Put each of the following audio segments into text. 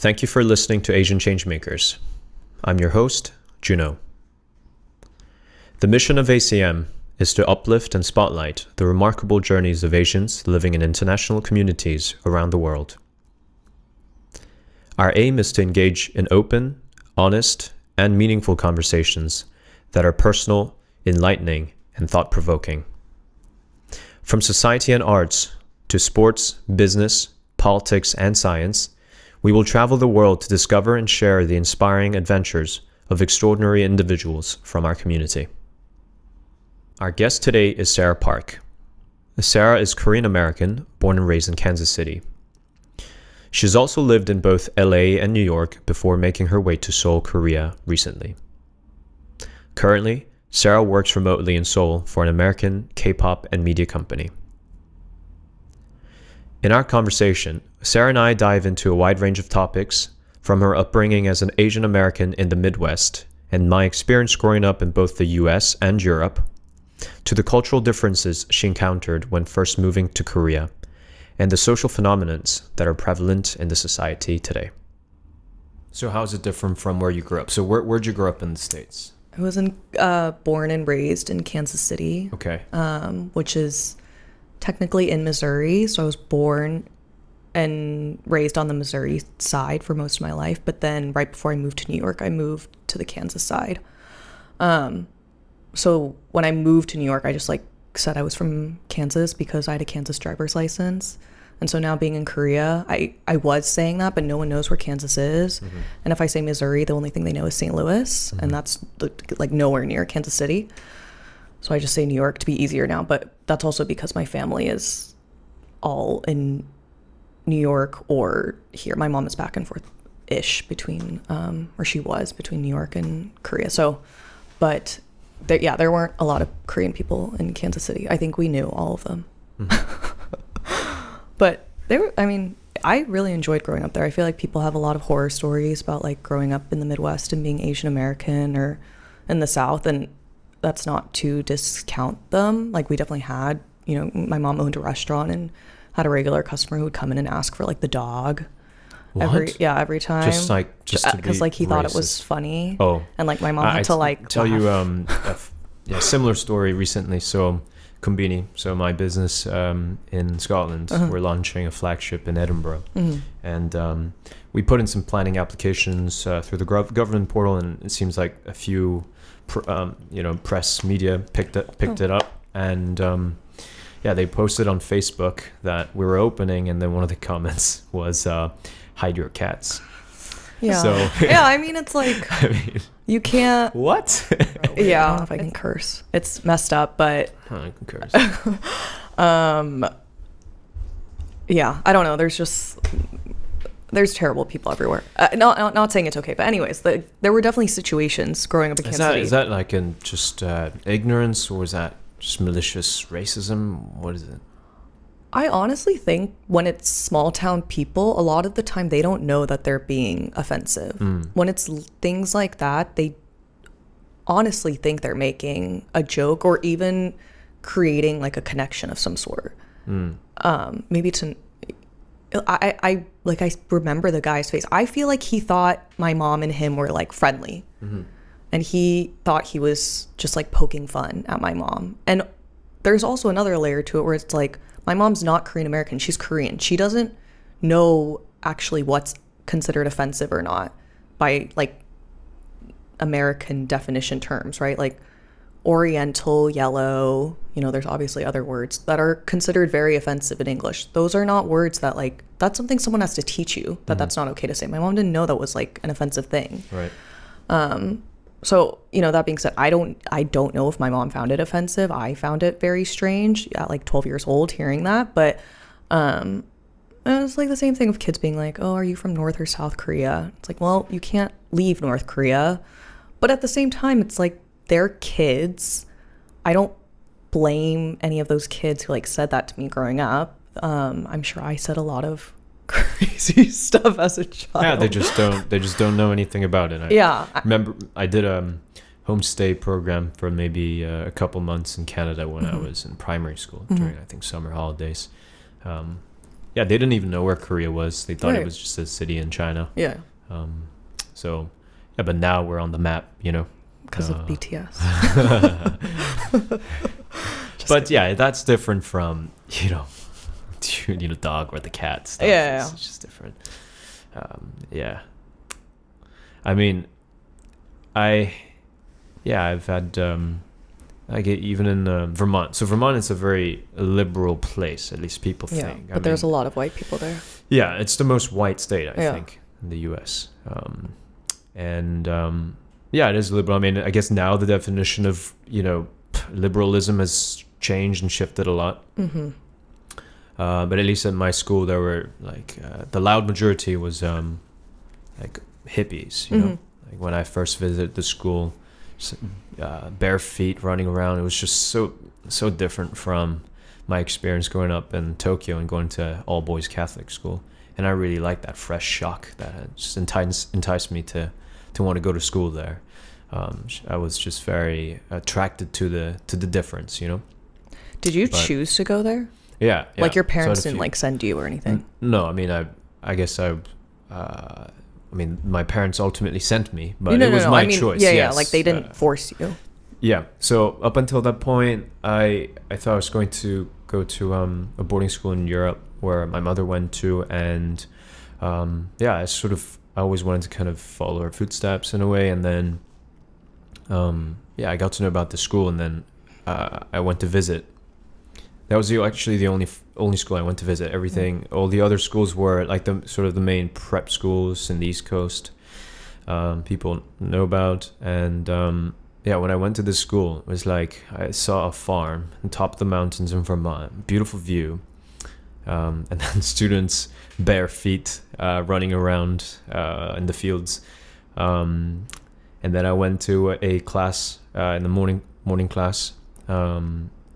Thank you for listening to Asian Changemakers. I'm your host, Juno. The mission of ACM is to uplift and spotlight the remarkable journeys of Asians living in international communities around the world. Our aim is to engage in open, honest, and meaningful conversations that are personal, enlightening, and thought-provoking. From society and arts to sports, business, politics, and science, we will travel the world to discover and share the inspiring adventures of extraordinary individuals from our community. Our guest today is Sarah Park. Sarah is Korean American, born and raised in Kansas City. She's also lived in both LA and New York before making her way to Seoul, Korea recently. Currently, Sarah works remotely in Seoul for an American K-pop and media company. In our conversation, Sarah and I dive into a wide range of topics, from her upbringing as an Asian American in the Midwest and my experience growing up in both the US and Europe, to the cultural differences she encountered when first moving to Korea, and the social phenomena that are prevalent in the society today. So how is it different from where you grew up? So where'd you grow up in the States? I was born and raised in Kansas City, Okay. Which is technically in Missouri. So I was born and raised on the Missouri side for most of my life. But then right before I moved to New York, I moved to the Kansas side. So when I moved to New York, I just said I was from Kansas because I had a Kansas driver's license. And so now being in Korea, I was saying that, but no one knows where Kansas is. Mm-hmm. And if I say Missouri, the only thing they know is St. Louis. Mm-hmm. And that's like nowhere near Kansas City. So I just say New York to be easier now. But that's also because my family is all in New York or here. My mom is back and forth-ish between, or she was between New York and Korea. So, but there weren't a lot of Korean people in Kansas City. I think we knew all of them. Mm-hmm. But I really enjoyed growing up there. I feel like people have a lot of horror stories about growing up in the Midwest and being Asian American or in the South, and that's not to discount them. We definitely had, my mom owned a restaurant and had a regular customer who would come in and ask for the dog. What? Every time. Just because he thought it was funny. Oh. And my mom had to tell laugh. you similar story recently. So Combini, so my business in Scotland, we're launching a flagship in Edinburgh. Mm-hmm. And we put in some planning applications through the government portal, and it seems like a few press media picked it up, and they posted on Facebook that we were opening, and then one of the comments was hide your cats. Yeah. So it's you can't. What? Yeah, I don't know if I can curse. It's messed up, but I can curse. Yeah, I don't know. There's terrible people everywhere. Not saying it's okay, but anyways, there were definitely situations growing up in Kansas City. Is that in just ignorance, or is that just malicious racism? What is it? I honestly think when it's small town people, a lot of the time they don't know that they're being offensive. When it's things like that, they honestly think they're making a joke or even creating a connection of some sort. Maybe to I remember the guy's face. I feel like he thought my mom and him were friendly. Mm-hmm. And he thought he was just poking fun at my mom. And there's also another layer to it where it's my mom's not Korean American. She's Korean. She doesn't know actually what's considered offensive or not by American definition terms, right? Oriental, yellow, there's obviously other words that are considered very offensive in English. Those are not words that that's something someone has to teach you, that that's not okay to say. My mom didn't know that was an offensive thing. Right. So, that being said, I don't know if my mom found it offensive. I found it very strange at 12 years old hearing that. But it's the same thing with kids being oh, are you from North or South Korea? It's well, you can't leave North Korea. But at the same time, it's they're kids. I don't blame any of those kids who said that to me growing up. I'm sure I said a lot of crazy stuff as a child. Yeah, they just don't know anything about it. I remember I did a homestay program for maybe a couple months in Canada when I was in primary school during I think summer holidays. yeah, they didn't even know where Korea was. They thought it Right. was just a city in China. Yeah, So yeah, but now we're on the map, you know. because of BTS. But yeah, that's different from, you know, dog or the cat stuff. Yeah. It's just different. Yeah. I mean, I've had, I get even in Vermont. So Vermont is a very liberal place, at least people Yeah, think. but there's a lot of white people there. Yeah, it's the most white state, I Yeah. think, in the U.S. Yeah, it is liberal. I mean, I guess now the definition of, you know, liberalism has changed and shifted a lot. Mm-hmm. But at least at my school, there were like the loud majority was like hippies. You know, like when I first visited the school, bare feet running around. It was just so different from my experience growing up in Tokyo and going to all boys Catholic school. And I really liked that fresh shock that had just enticed me to want to go to school there. I was just very attracted to the difference, you know. Did you choose to go there? Yeah. Like your So I had parents a didn't few- like send you or anything? No, I mean, I guess I mean, my parents ultimately sent me, but No, it was my I mean, choice. Yeah, yes. like they didn't force you. Yeah. So up until that point, I thought I was going to go to a boarding school in Europe where my mother went to, and yeah, I always wanted to kind of follow her footsteps in a way, and then yeah, I got to know about the school, and then I went to visit. That was actually the only school I went to visit. Everything, all the other schools were like the sort of the main prep schools in the East Coast, people know about. And yeah, when I went to this school, it was like I saw a farm on top of the mountains in Vermont, beautiful view, and then students bare feet running around in the fields. And then I went to a class in the morning class.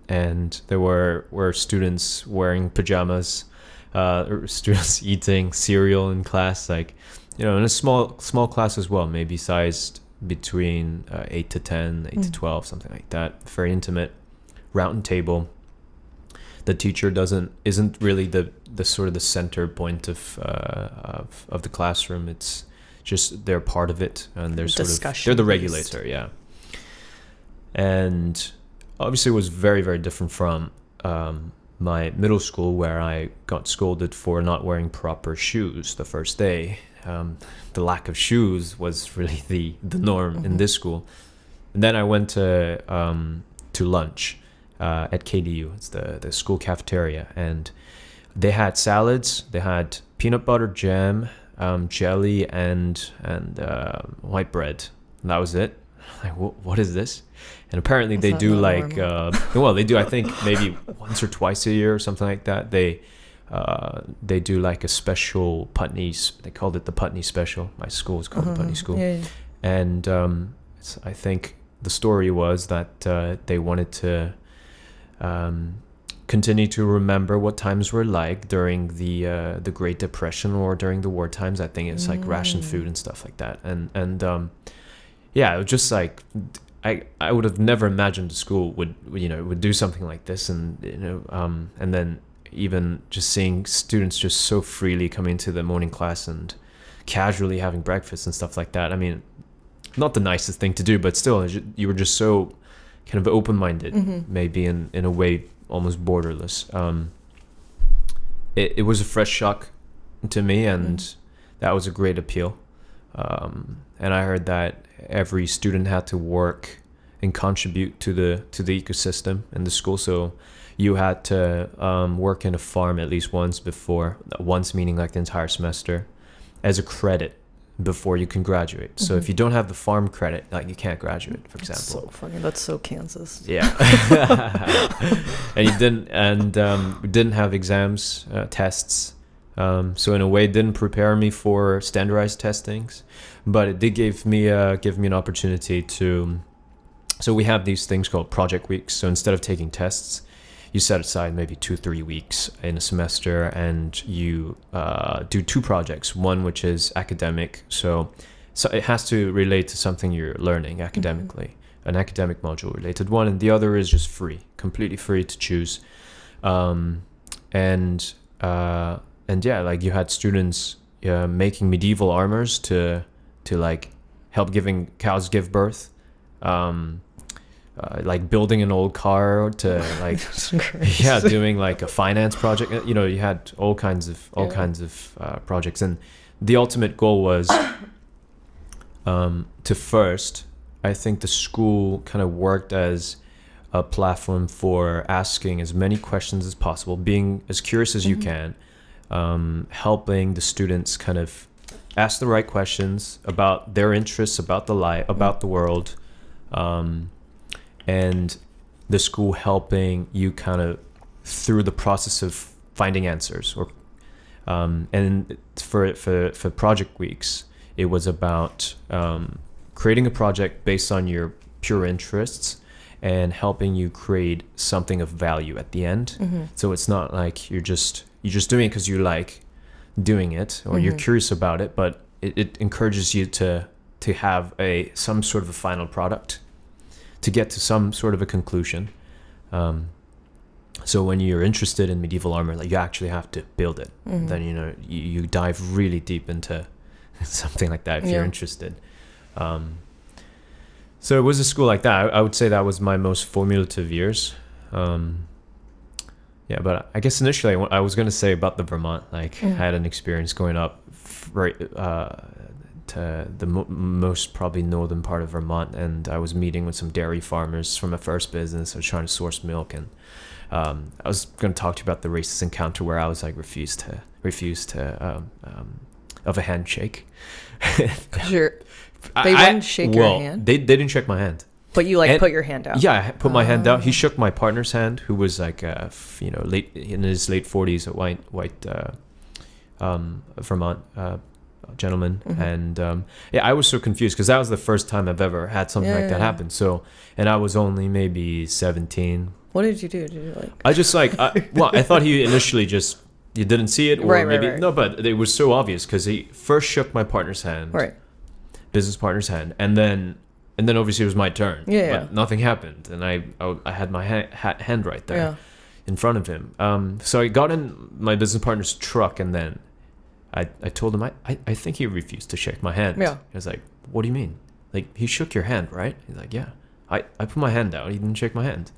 And there were students wearing pajamas, students eating cereal in class, like, you know, in a small class as well, maybe sized between 8 to 10, 8 to 12, something like that. Very intimate, round table. The teacher isn't really the sort of the center point of the classroom. It's just they're part of it, and they're they're the regulator, yeah. And obviously, it was very, very different from my middle school, where I got scolded for not wearing proper shoes the first day. The lack of shoes was really the norm in this school. And then I went to lunch at KDU. It's the school cafeteria, and they had salads. They had peanut butter jam, jelly, and white bread. And that was it. Like, what is this? And apparently they do like well, they do, I think maybe once or twice a year or something like that. They do like a special putney. They called it the putney special. My school is called the putney school. Yeah. And I think the story was that they wanted to continue to remember what times were like during the Great Depression or during the war times. I think it's like ration food and stuff like that. And yeah, it was just like I would have never imagined the school would do something like this, and and then even just seeing students just so freely coming to the morning class and casually having breakfast and stuff like that. I mean, not the nicest thing to do, but still, you were just so kind of open-minded, maybe in a way almost borderless. It was a fresh shock to me, and that was a great appeal. And I heard that every student had to work and contribute to the ecosystem in the school. So you had to work in a farm at least once meaning like the entire semester, as a credit before you can graduate. So if you don't have the farm credit, like, you can't graduate, for example. So funny. That's so Kansas. Yeah. And we didn't have exams, tests. So in a way, it didn't prepare me for standardized testings, but it did give me an opportunity to. So we have these things called project weeks. So instead of taking tests, you set aside maybe 2-3 weeks in a semester, and you do 2 projects. One which is academic, so it has to relate to something you're learning academically, an academic module related one, and the other is just free, completely free to choose. yeah, like you had students making medieval armors to like help giving cows give birth, like building an old car to like yeah, doing like a finance project. You know, you had all kinds of projects, and the ultimate goal was to first, I think the school kind of worked as a platform for asking as many questions as possible, being as curious as you can, helping the students kind of ask the right questions about their interests, about the life, about the world, and the school helping you kind of through the process of finding answers. Or and for project weeks, it was about creating a project based on your pure interests and helping you create something of value at the end. So it's not like you're just doing it because you like doing it or you're curious about it, but it encourages you to have some sort of a final product, to get to some sort of a conclusion. So when you're interested in medieval armor, like you actually have to build it. Then, you know, you dive really deep into something like that if you're interested. So it was a school like that. I would say that was my most formative years. Yeah, but I guess initially I was going to say about the Vermont. Like I had an experience going up right to the most probably northern part of Vermont, and I was meeting with some dairy farmers from my first business. I was trying to source milk, and I was going to talk to you about the racist encounter where I was like refused to of a handshake. They wouldn't shake your hand? They didn't shake my hand. But you like put your hand out? Yeah, I put my hand out. He shook my partner's hand, who was like, you know, in his late 40s, a white Vermont gentleman. And yeah, I was so confused because that was the first time I've ever had something like that happen. So, and I was only maybe 17. What did you do? Did you like? I just like, well, I thought he initially just, you didn't see it, or maybe no, but it was so obvious because he first shook my partner's hand, business partner's hand, and then obviously it was my turn. But nothing happened, and I had my hand right there in front of him. So I got in my business partner's truck, and then I told him I think he refused to shake my hand. I was like, what do you mean? Like, he shook your hand, right? He's like, yeah. I put my hand out. He didn't shake my hand.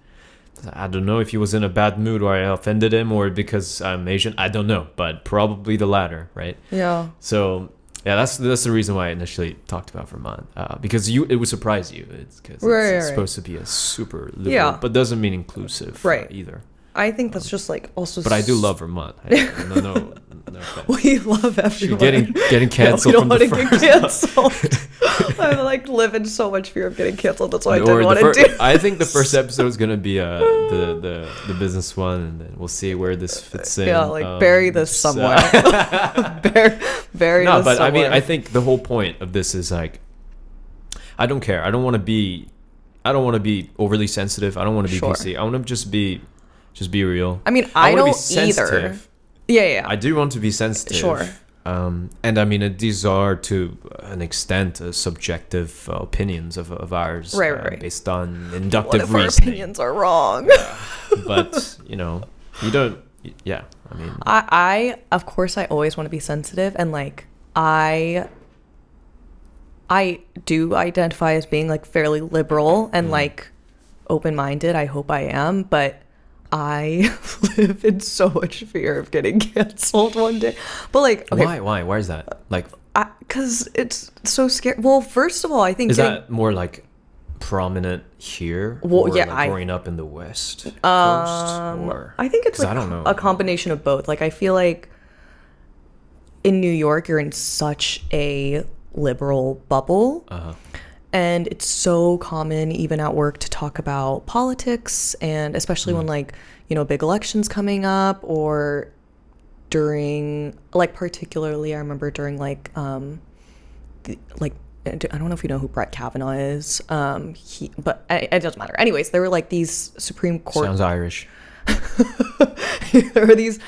I don't know if he was in a bad mood or I offended him or because I'm Asian. I don't know, but probably the latter, right? Yeah. So yeah, that's the reason why I initially talked about Vermont, because it would surprise you. It's because it's supposed to be a super liberal, but doesn't mean inclusive either. I think that's just like also. But I do love Vermont. No we love everyone. Getting canceled. No, we don't want to get canceled. I like live in so much fear of getting canceled. That's why I didn't want to do. I think the first episode is gonna be the business one, and then we'll see where this fits in. Yeah, like bury this somewhere. bury. No, but somewhere. I mean, I think the whole point of this is like, I don't care. I don't want to be overly sensitive. I don't want to be PC. I want to just be real. I mean, I don't either. Yeah. I do want to be sensitive. Sure. And I mean, these are to an extent subjective opinions of ours, based on inductive reasoning. What if our opinions are wrong? But you know, you don't. Yeah, I mean, I of course I always want to be sensitive, and like I do identify as being like fairly liberal and like open-minded. I hope I am, but I live in so much fear of getting canceled one day. But like, okay, why is that? Like, because it's so scary. Well, first of all, I think that more like prominent here. Well, yeah, like growing up in the West Coast, or I think it's like, I don't know, a combination of both. Like, I feel like in New York, you're in such a liberal bubble. And it's so common, even at work, to talk about politics, and especially when, like, you know, big elections coming up, or during, like, particularly, I remember during, like, like, I don't know if you know who Brett Kavanaugh is, but it doesn't matter. Anyways, there were, like, these Supreme Court... Sounds Irish. There were these...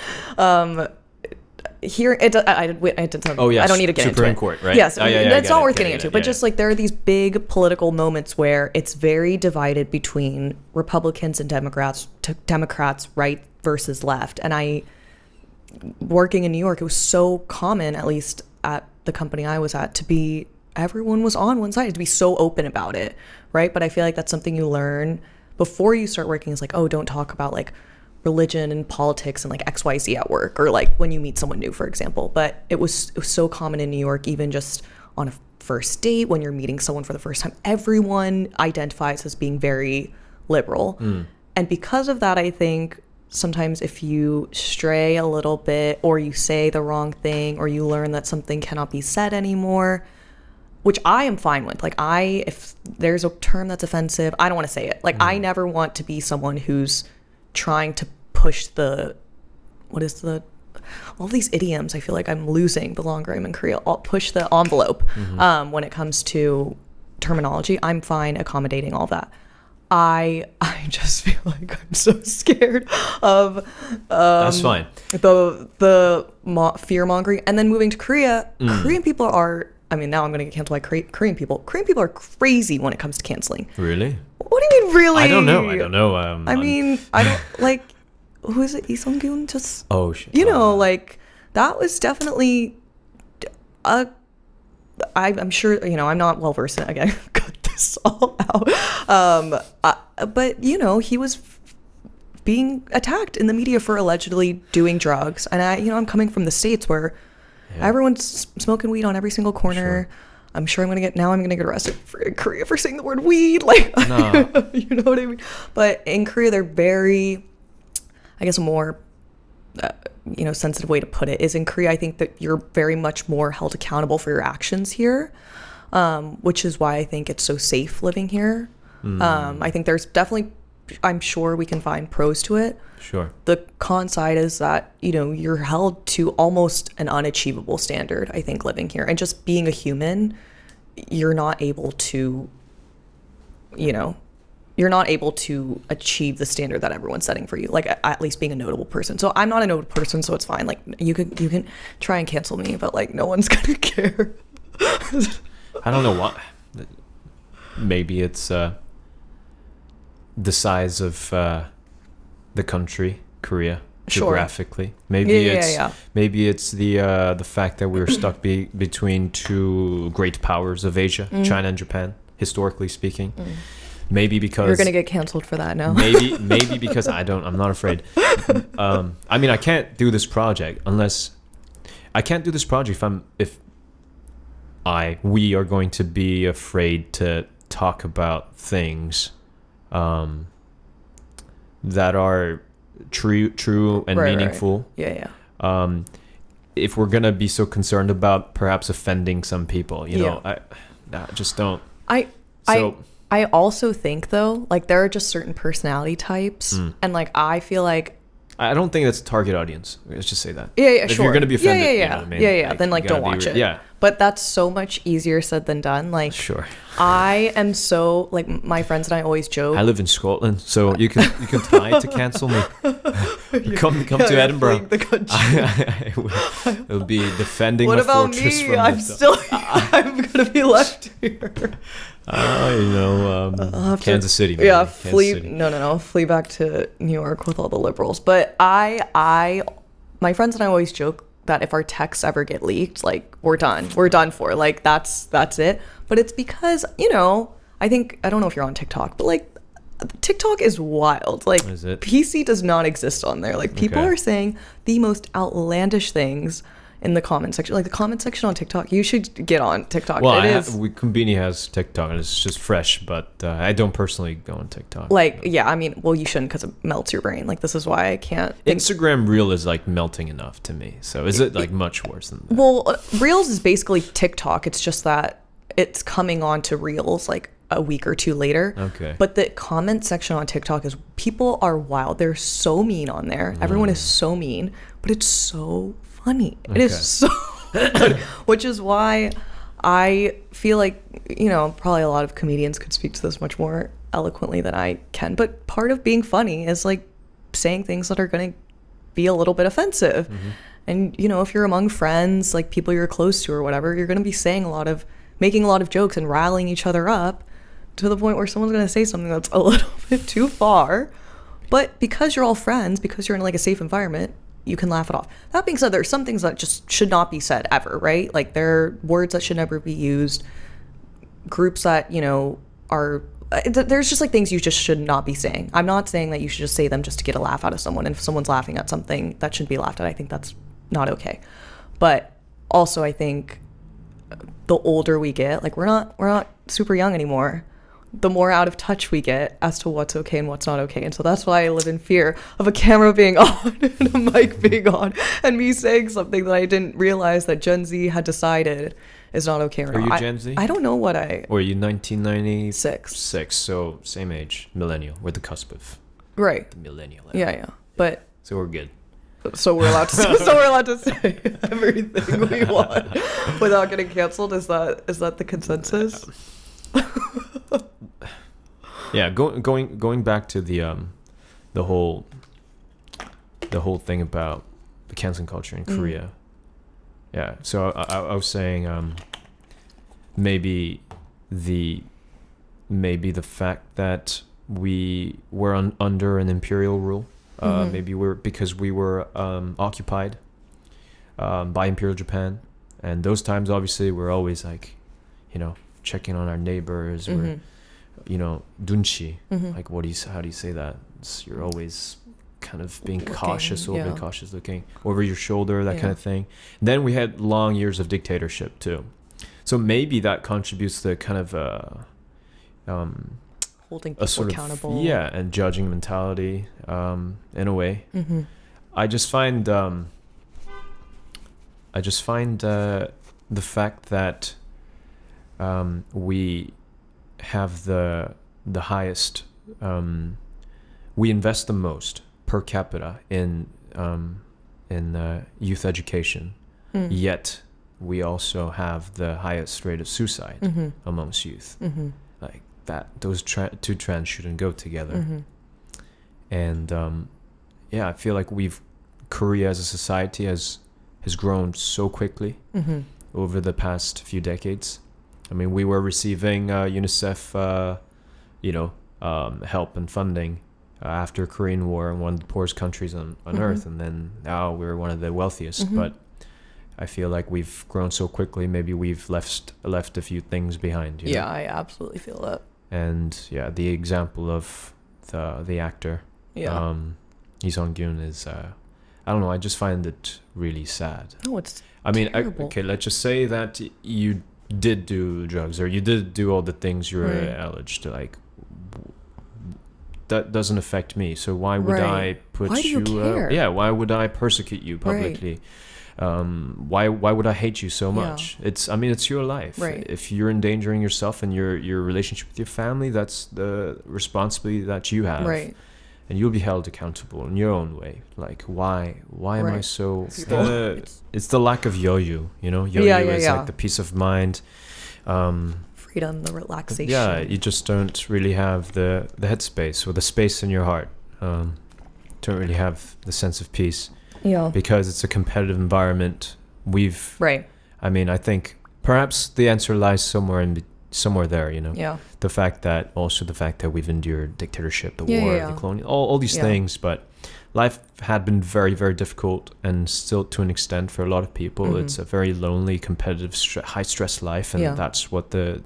Here it didn't sound, I don't need to get into it. Supreme Court, right? Yes, it's not worth getting into. But just like, there are these big political moments where it's very divided between Republicans and Democrats, right versus left, and working in New York, it was so common, at least at the company I was at, to be, everyone was on one side, to be so open about it, right? But I feel like that's something you learn before you start working, is like, oh, don't talk about like religion and politics and like XYZ at work, or like when you meet someone new, for example. But it was so common in New York, even just on a first date, when you're meeting someone for the first time, everyone identifies as being very liberal. And because of that, I think sometimes if you stray a little bit, or you say the wrong thing, or you learn that something cannot be said anymore, which I am fine with. Like, if there's a term that's offensive, I don't want to say it. Like, I never want to be someone who's trying to push all these idioms. I feel like I'm losing the longer I'm in Korea. I'll push the envelope when it comes to terminology. I'm fine accommodating all that. I just feel like I'm so scared of that's fine. The fear mongering. And then moving to Korea, Korean people are, I mean, now I'm going to get canceled by Korean people. Korean people are crazy when it comes to canceling. Really? What do you mean, really? I don't know. I mean, I don't, like, who is it? Lee Sung-kyun? Just, oh, shit. You know, like, that was definitely, I'm sure, you know, I'm not well versed in it. Again, cut this all out. But, you know, he was being attacked in the media for allegedly doing drugs. And I'm coming from the States where everyone's smoking weed on every single corner. Sure. I'm sure I'm gonna get arrested in Korea for saying the word weed. Like, no. You know what I mean? But in Korea, they're very, I guess, a more, sensitive way to put it is, in Korea, I think that you're very much more held accountable for your actions here, which is why I think it's so safe living here. I think there's definitely, I'm sure we can find pros to it. Sure. The con side is that, you're held to almost an unachievable standard, I think, living here. And just being a human, you're not able to, you're not able to achieve the standard that everyone's setting for you, like at least being a notable person. So I'm not a notable person, so it's fine. Like, you can try and cancel me, but like no one's gonna care. I don't know what. Maybe it's the size of the country, Korea, geographically. Sure. Maybe it's the fact that we're stuck between two great powers of Asia, China and Japan, historically speaking. Maybe because you're gonna get canceled for that now. maybe because I'm not afraid. I mean, I can't do this project if we are going to be afraid to talk about things that are true and meaningful. Right. Yeah. If we're gonna be so concerned about perhaps offending some people, I just don't. I also think, though, like, there are just certain personality types, and like I feel like I don't think that's a target audience. Let's just say that. Yeah, if sure. you're gonna be offended, yeah. You know what I mean? Yeah. Then like don't watch it. Yeah. But that's so much easier said than done. Like, sure. I am so, like, my friends and I always joke. I live in Scotland, so you can try to cancel me. Come to Edinburgh. The country. It'll be defending what my about fortress me? from I'm gonna be left here. Kansas City. Maybe. Yeah, Kansas City. No. Flee back to New York with all the liberals. But my friends and I always joke that if our texts ever get leaked, like, we're done. We're done for. Like, that's it. But it's because, I don't know if you're on TikTok, but like, TikTok is wild. Like, is it? PC does not exist on there. Like, people are saying the most outlandish things in the comment section. Like, the comment section on TikTok, you should get on TikTok. Well, Kumbini has TikTok, and it's just fresh, but I don't personally go on TikTok. Like, yeah, I mean, well, you shouldn't, because it melts your brain. Like, this is why I can't. Instagram Reel is like melting enough to me. So is it like much worse than that? Well, Reels is basically TikTok. It's just that it's coming on to Reels like a week or two later. Okay. But the comment section on TikTok is, people are wild. They're so mean on there. Everyone is so mean, but it's so funny. It is so good, which is why I feel like, probably a lot of comedians could speak to this much more eloquently than I can. But part of being funny is like saying things that are going to be a little bit offensive. And, if you're among friends, like people you're close to or whatever, you're going to be making a lot of jokes and riling each other up to the point where someone's going to say something that's a little bit too far. But because you're all friends, because you're in like a safe environment, you can laugh it off. That being said, there's some things that just should not be said ever, right? Like there are words that should never be used, groups that, you know, are, there's just like things you just should not be saying. I'm not saying that you should just say them just to get a laugh out of someone. And if someone's laughing at something that shouldn't be laughed at, I think that's not okay. But also I think the older we get, like we're not super young anymore, the more out of touch we get as to what's okay and what's not okay. And so that's why I live in fear of a camera being on and a mic being on and me saying something that I didn't realize that Gen Z had decided is not okay or not. Are you Gen Z? I don't know what I... Or are you 1996? 6. So same age, millennial. We're the cusp of right. the millennial era. Yeah. But... So we're good. So we're allowed to say everything we want without getting canceled. Is that the consensus? Yeah, going back to the whole thing about the canceling culture in Korea. Yeah, so I was saying maybe the fact that we were under an imperial rule. Maybe because we were occupied by Imperial Japan, and those times obviously we're always like, you know, checking on our neighbors. We're, you know, dunchi. Like how do you say that? You're always kind of being cautious, a little bit cautious, looking over your shoulder, that kind of thing. Then we had long years of dictatorship too, so maybe that contributes to kind of holding people accountable. And judging mentality in a way. I just find the fact that we have the highest, we invest the most per capita in youth education, yet we also have the highest rate of suicide amongst youth. Like that, those two trends shouldn't go together. And I feel like Korea as a society has grown so quickly over the past few decades. I mean, we were receiving UNICEF, help and funding after Korean War, and one of the poorest countries on earth, and then now we're one of the wealthiest. But I feel like we've grown so quickly. Maybe we've left a few things behind. You know? I absolutely feel that. And the example of the actor, Lee Sung-gyun, is I don't know. I just find it really sad. No, it's. I mean, terrible. okay, let's just say that you did do drugs or you did do all the things you're alleged to, like. That doesn't affect me. So why would I put why do you care? Why would I persecute you publicly? Why would I hate you so much? It's your life. Right. If you're endangering yourself and your relationship with your family, that's the responsibility that you have. Right. And you'll be held accountable in your own way. Like, why am I so... It's the lack of yo-yo, you know? Yo-yo is like the peace of mind. Freedom, the relaxation. Yeah, you just don't really have the headspace or the space in your heart. Don't really have the sense of peace. Yeah. Because it's a competitive environment. Right. I mean, I think perhaps the answer lies somewhere there, you know? Yeah. The fact that we've endured dictatorship, the war, the colonial, all these things, but life had been very, very difficult, and still to an extent for a lot of people. It's a very lonely, competitive, high stress life, and that's what the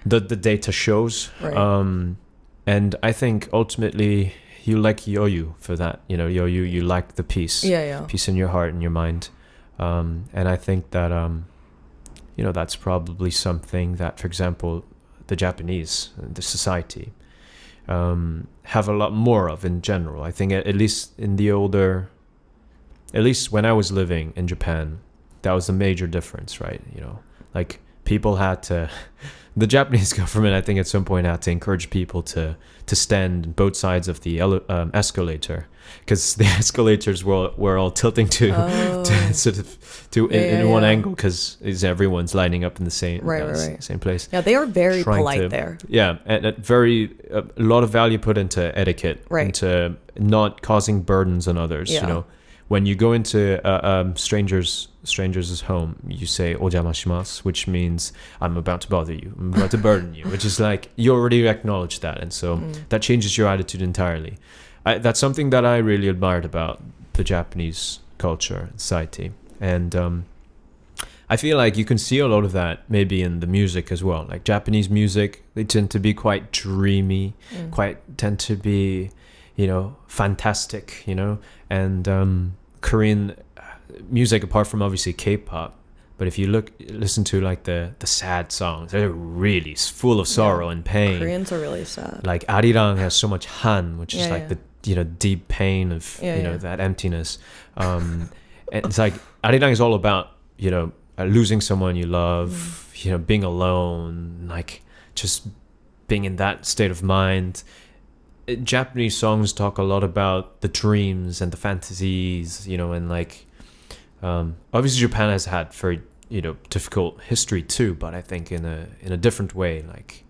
data shows. Right. And I think ultimately you like yo-yo for that, you know, yo-yo, you like the peace, peace in your heart and your mind. And I think that, that's probably something that, for example, the Japanese, the society, have a lot more of in general. I think at least when I was living in Japan, that was a major difference, right? You know, like people had to, the Japanese government, I think at some point had to encourage people to stand on both sides of the escalator, because the escalators were all tilting to in one angle, because everyone's lining up in the same same place. Yeah, they are very polite there. Yeah, and a lot of value put into etiquette, into not causing burdens on others. You know, when you go into strangers' home, you say "ojamashimasu," which means I'm about to bother you, I'm about to burden you, which is like you already acknowledge that, and so that changes your attitude entirely. that's something that I really admired about the Japanese culture and society. And I feel like you can see a lot of that maybe in the music as well. Like Japanese music, they tend to be quite dreamy, tend to be, you know, fantastic, you know. And Korean music, apart from obviously K-pop, but if you listen to like the sad songs, they're really full of sorrow and pain. Koreans are really sad. Like Arirang has so much han, which is like the, you know, deep pain of, you know, that emptiness. And it's like Arirang is all about, you know, losing someone you love, you know, being alone, like just being in that state of mind. Japanese songs talk a lot about the dreams and the fantasies, you know, and like obviously Japan has had very, you know, difficult history too, but I think in a different way, like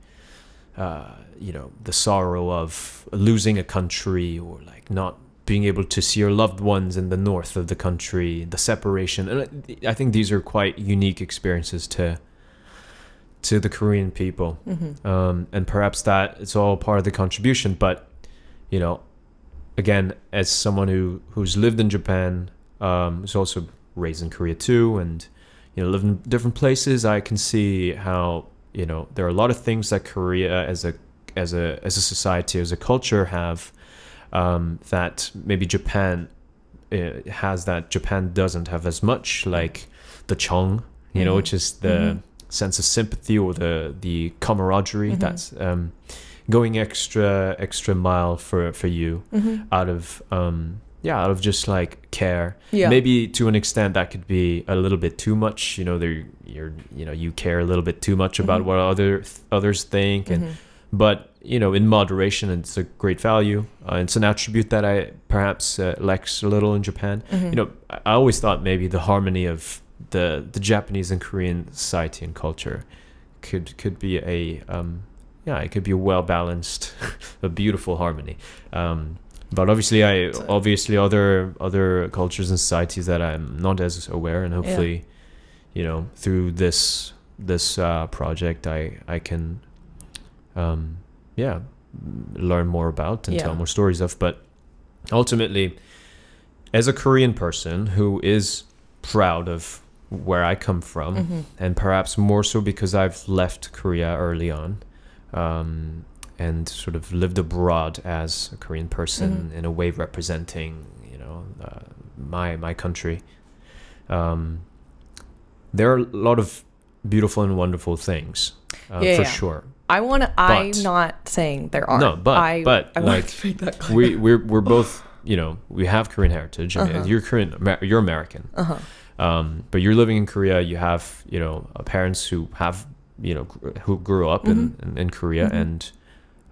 you know, the sorrow of losing a country, or like not being able to see your loved ones in the north of the country, the separation. And I think these are quite unique experiences to the Korean people. And perhaps that it's all part of the contribution. But, you know, again, as someone who's lived in Japan, who's also raised in Korea too, and, you know, lived in different places, I can see how, you know, there are a lot of things that Korea as a society, as a culture have, that maybe Japan has that Japan doesn't have as much, like the chong, you know, which is the sense of sympathy, or the camaraderie that's going extra mile for you, out of just like care. Maybe to an extent that could be a little bit too much, you know, you care a little bit too much about what others think, and but, you know, in moderation, it's a great value. It's an attribute that I perhaps lacks a little in Japan. You know, I always thought maybe the harmony of the Japanese and Korean society and culture could be it could be a well balanced, a beautiful harmony. But obviously other cultures and societies that I'm not as aware, and hopefully, you know, through this project, I can learn more about and tell more stories of. But ultimately, as a Korean person who is proud of where I come from, and perhaps more so because I've left Korea early on, and sort of lived abroad as a Korean person, in a way representing, you know, my country, there are a lot of beautiful and wonderful things, for sure. I'm not saying there aren't. No, but I like to make that clear. we're both, you know, we have Korean heritage. I mean, you're American, but you're living in Korea. You have, you know, parents who have, you know, who grew up in Korea, and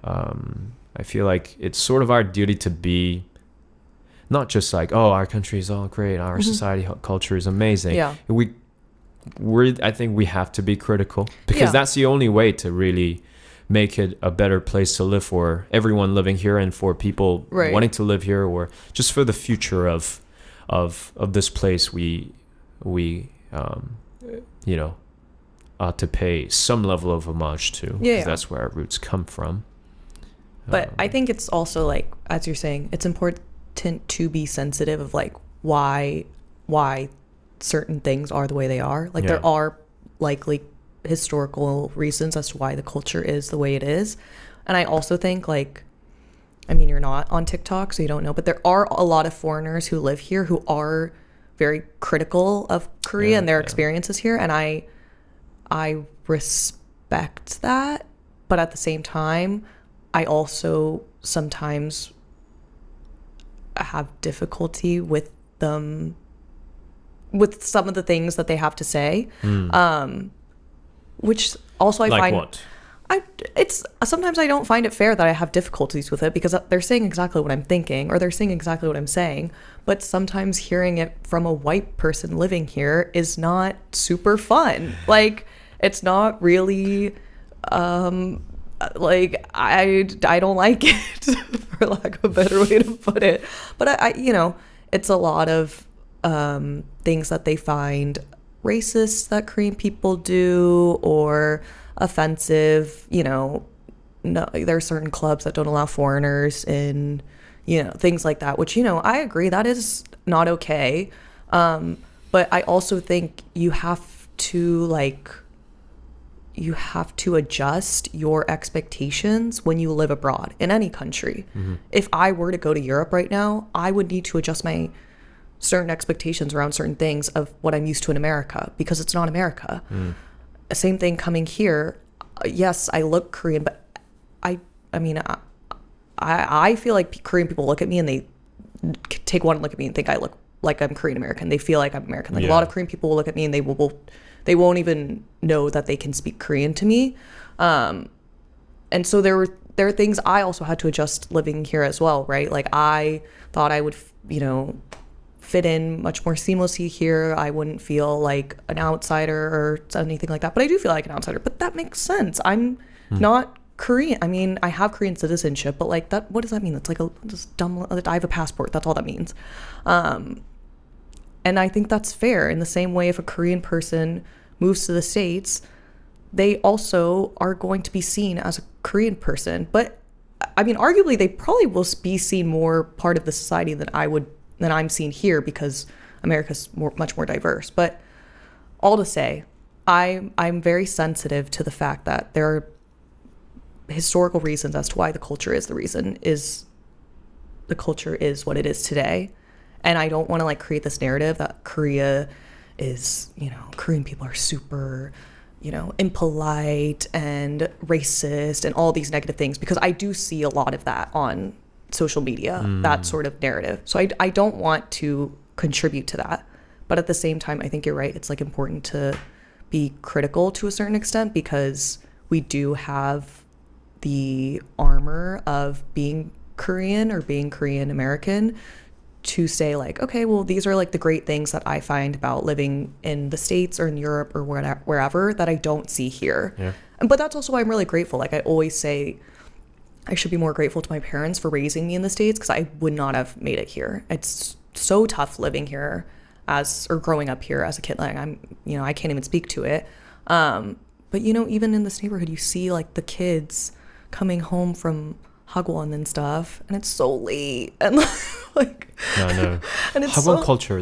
I feel like it's sort of our duty to be not just like, oh, our country is all great, our society culture is amazing. I think we have to be critical, because that's the only way to really make it a better place to live for everyone living here, and for people wanting to live here, or just for the future of this place. We you know, ought to pay some level of homage to, because that's where our roots come from. But I think it's also, like, as you're saying, it's important to be sensitive of like why certain things are the way they are. Like there are likely historical reasons as to why the culture is the way it is. And I also think, like, I mean, you're not on TikTok, so you don't know, but there are a lot of foreigners who live here who are very critical of Korea and their experiences here, and I respect that. But at the same time, I also sometimes have difficulty with them, with some of the things that they have to say, which also I find what? It's sometimes I don't find it fair that I have difficulties with it, because they're saying exactly what I'm thinking, or they're saying exactly what I'm saying, but sometimes hearing it from a white person living here is not super fun. Like, it's not really like I don't like it, for lack of a better way to put it. But I you know, it's a lot of things that they find racist that Korean people do, or offensive. You know, no, there are certain clubs that don't allow foreigners in you know, things like that, which, you know, I agree that is not okay. But I also think you have to adjust your expectations when you live abroad in any country. If I were to go to Europe right now, I would need to adjust my certain expectations around certain things of what I'm used to in America, because it's not America. Same thing coming here. Yes, I look Korean, but I mean, I feel like Korean people look at me and they take one look at me and think I look like I'm Korean American. They feel like I'm American. Like a lot of Korean people will look at me and they won't even know that they can speak Korean to me. And so there are things I also had to adjust living here as well, right? Like I thought I would, you know, fit in much more seamlessly here. I wouldn't feel like an outsider or anything like that. But I do feel like an outsider. But that makes sense. I'm not Korean. I mean, I have Korean citizenship, but like that, what does that mean? That's like just dumb. I have a passport. That's all that means. And I think that's fair. In the same way, if a Korean person moves to the States, they also are going to be seen as a Korean person. But I mean, arguably, they probably will be seen more part of the society than I'm seen here, because America's much more diverse. But all to say, I'm very sensitive to the fact that there are historical reasons as to why the culture is what it is today. And I don't want to like create this narrative that Korea is, you know, Korean people are super, you know, impolite and racist and all these negative things, because I do see a lot of that on social media, that sort of narrative. So I don't want to contribute to that. But at the same time, I think you're right. It's like important to be critical to a certain extent, because we do have the armor of being Korean or being Korean American to say like, okay, well, these are like the great things that I find about living in the States or in Europe or wherever that I don't see here. Yeah. But that's also why I'm really grateful. Like I always say, I should be more grateful to my parents for raising me in the States, because I would not have made it here. It's so tough living here or growing up here as a kid. Like I can't even speak to it. But you know, even in this neighborhood, you see like the kids coming home from Hagwon and stuff, and it's so late, and like no and it's Hagwon culture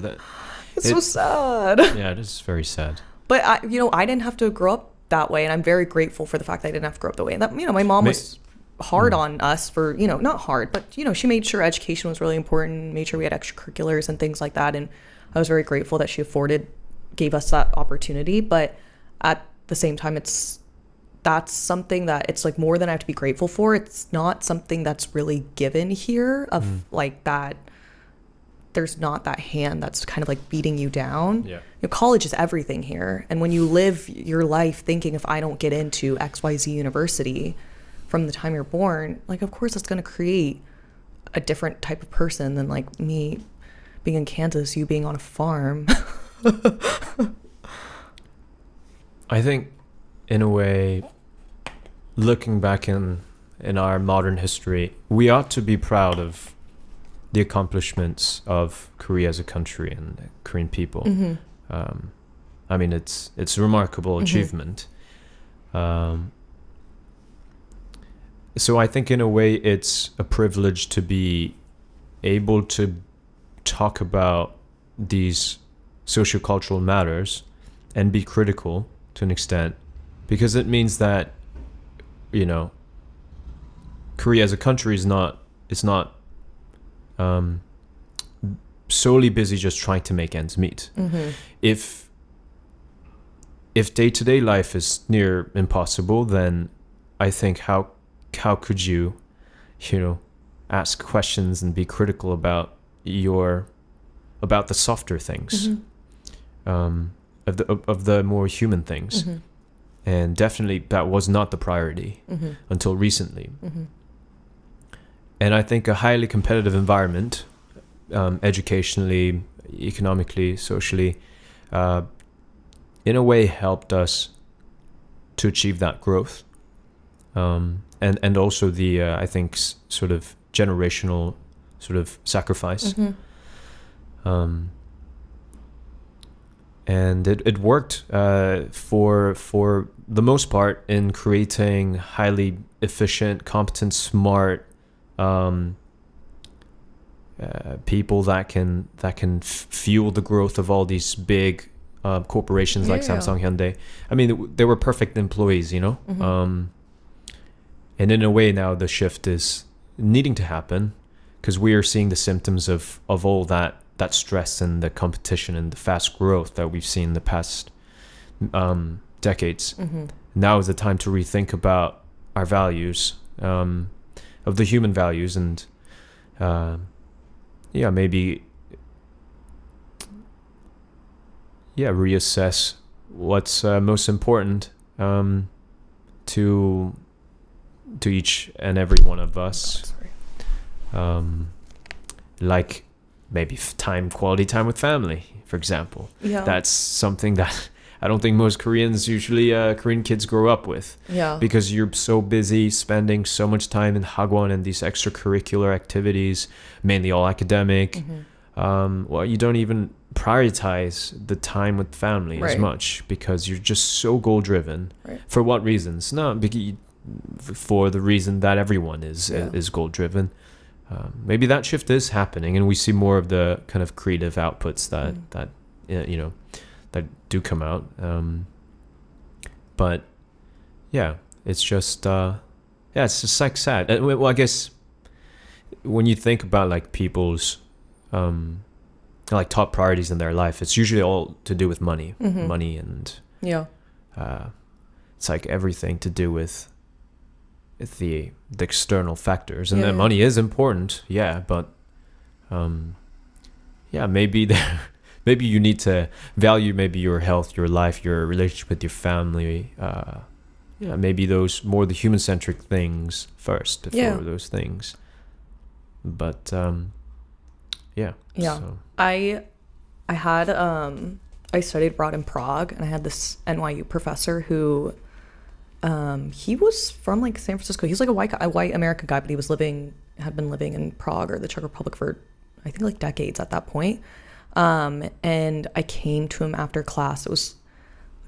it's so sad. Yeah, it is very sad. But I didn't have to grow up that way, and I'm very grateful for the fact that I didn't have to grow up that way. And that, you know, my mom was hard on us for, you know, not hard, but you know, she made sure education was really important, made sure we had extracurriculars and things like that, and I was very grateful that she gave us that opportunity. But at the same time, that's something that it's like more than I have to be grateful for. It's not something that's really given here of like that. There's not that hand that's kind of like beating you down. Yeah. You know, college is everything here. And when you live your life thinking, if I don't get into XYZ university from the time you're born, like, of course it's going to create a different type of person than like me being in Kansas, you being on a farm. I think, in a way, looking back in our modern history, we ought to be proud of the accomplishments of Korea as a country and the Korean people. I mean, it's a remarkable achievement. So I think, in a way, it's a privilege to be able to talk about these sociocultural matters and be critical to an extent, because it means that, you know, Korea as a country is not solely busy just trying to make ends meet. If day-to-day life is near impossible, then I think how could you know, ask questions and be critical about the softer things, of the more human things. And definitely that was not the priority until recently. And I think a highly competitive environment, educationally, economically, socially, in a way helped us to achieve that growth. And also the, I think, sort of generational sort of sacrifice. And it worked for the most part in creating highly efficient, competent, smart people that can fuel the growth of all these big corporations like Samsung, Hyundai. I mean, they were perfect employees, you know. And in a way, now the shift is needing to happen because we are seeing the symptoms of all that stress and the competition and the fast growth that we've seen in the past decades. Now is the time to rethink about our values, of the human values, and maybe reassess what's most important to each and every one of us. Like maybe quality time with family, for example. That's something that I don't think most Korean kids grow up with. Because you're so busy spending so much time in hagwon and these extracurricular activities, mainly all academic. You don't even prioritize the time with family as much because you're just so goal driven. For what reasons? No, for the reason that everyone is goal driven. Maybe that shift is happening, and we see more of the kind of creative outputs that do come out. But it's just like sad. Well, I guess when you think about like people's like top priorities in their life, it's usually all to do with money, and it's like everything to do with the external factors, and then money is important, but maybe maybe you need to value maybe your health, your life, your relationship with your family, maybe those more the human-centric things first before those things. But so. I studied abroad in Prague, and I had this NYU professor who he was from like San Francisco. He's like a white American guy, but he had been living in Prague or the Czech Republic for I think like decades at that point. And I came to him after class. The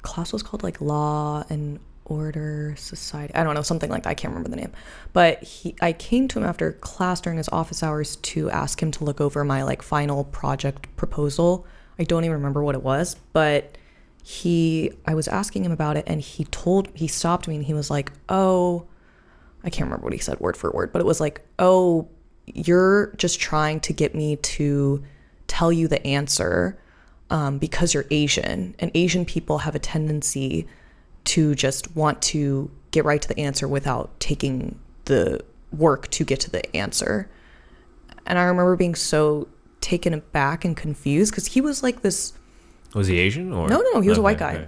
class was called like Law and Order Society. I don't know, something like that. I can't remember the name. But I came to him after class during his office hours to ask him to look over my like final project proposal. I don't even remember what it was, but I was asking him about it, and he stopped me and he was like, oh, I can't remember what he said word for word, but it was like, oh, you're just trying to get me to tell you the answer because you're Asian, and Asian people have a tendency to just want to get right to the answer without taking the work to get to the answer. And I remember being so taken aback and confused because he was like this. Was he Asian or? No, he was a white guy.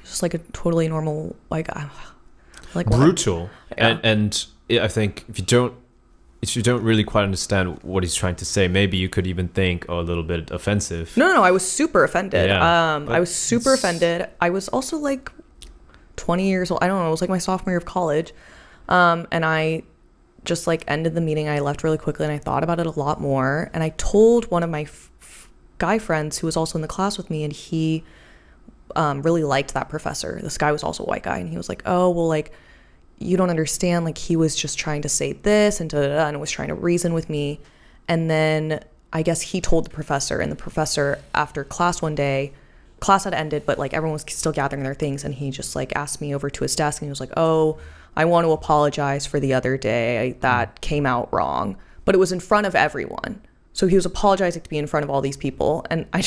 Just like a totally normal white guy. Like brutal. And I think if you don't really quite understand what he's trying to say, maybe you could even think, a little bit offensive. No, I was super offended. I was super offended. I was also like 20 years old. I don't know. It was like my sophomore year of college. And I just like ended the meeting. I left really quickly, and I thought about it a lot more. And I told one of my guy friends who was also in the class with me, and he really liked that professor. This guy was also a white guy, and he was like, oh, well, like, you don't understand, like, he was just trying to say this and and was trying to reason with me. And then I guess he told the professor, and the professor after class one day, class had ended, but like everyone was still gathering their things, and he just like asked me over to his desk, and he was like, oh, I want to apologize for the other day that came out wrong. But it was in front of everyone. So he was apologizing to be in front of all these people, and I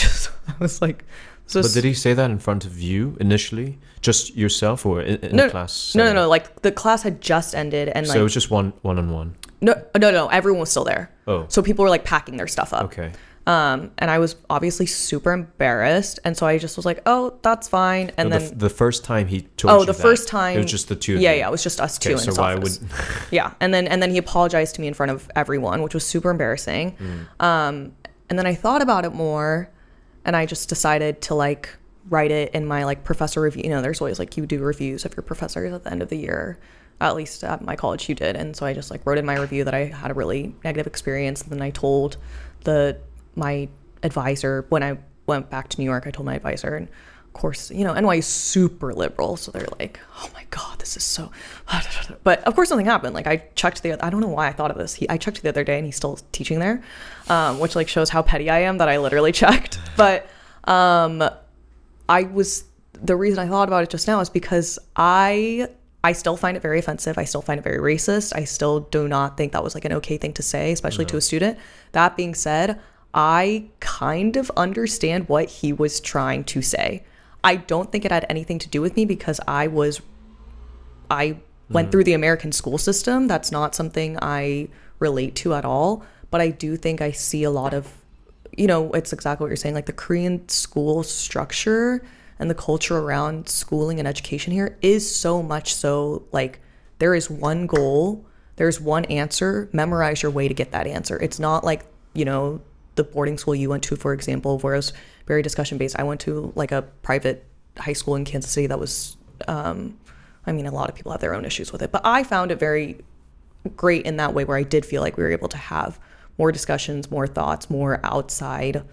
was like... But did he say that in front of you initially? Just yourself, or in the class? No. Like, the class had just ended, and like... So it was just one-on-one? No. Everyone was still there. Oh. So people were like packing their stuff up. Okay. And I was obviously super embarrassed, and so I just was like, oh, that's fine. And then... The first time he told you the first time... It was just the two of you? you? Yeah, it was just us two in his office. Would... Yeah, and then he apologized to me in front of everyone, which was super embarrassing. And then I thought about it more, and I just decided to like write it in my like professor review. You know, there's always like you do reviews of your professors at the end of the year. At least at my college you did. And so I just like wrote in my review that I had a really negative experience. And then I told my advisor when I went back to New York, I told my advisor, and course, you know, NYU is super liberal, so they're like, oh my god, this is so but of course nothing happened. Like I checked I don't know why I thought of this. I checked the other day and he's still teaching there, which like shows how petty I am that I literally checked. But the reason I thought about it just now is because I still find it very offensive. I still find it very racist. I still do not think that was like an okay thing to say, especially to a student. That being said, I kind of understand what he was trying to say. I don't think it had anything to do with me because I went through the American school system. That's not something I relate to at all. But I do think I see a lot of, you know, it's exactly what you're saying. Like the Korean school structure and the culture around schooling and education here is so much so like there is one goal, there's one answer, memorize your way to get that answer. It's not like, you know, the boarding school you went to, for example, where it was very discussion based. I went to like a private high school in Kansas City that was, I mean, a lot of people have their own issues with it, but I found it very great in that way where I did feel like we were able to have more discussions, more thoughts, more outside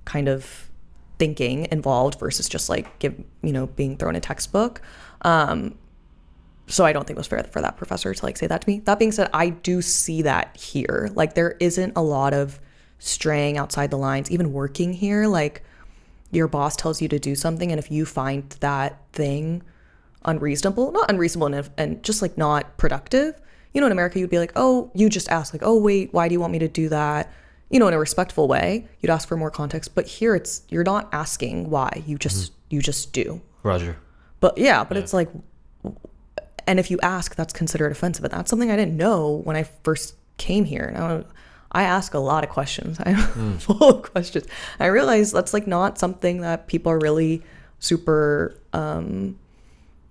kind of thinking involved versus just like being thrown a textbook. So I don't think it was fair for that professor to like say that to me. That being said, I do see that here. Like there isn't a lot of straying outside the lines, even working here. Like your boss tells you to do something, and if you find that thing not unreasonable and just like not productive, you know, in America you'd be like, oh, you just ask like, oh wait, why do you want me to do that? You know, in a respectful way, you'd ask for more context. But here you're not asking why, you just do. Roger. But yeah, it's like, and if you ask, that's considered offensive. And that's something I didn't know when I first came here. And I ask a lot of questions. I'm full of questions. I realize that's like not something that people are really super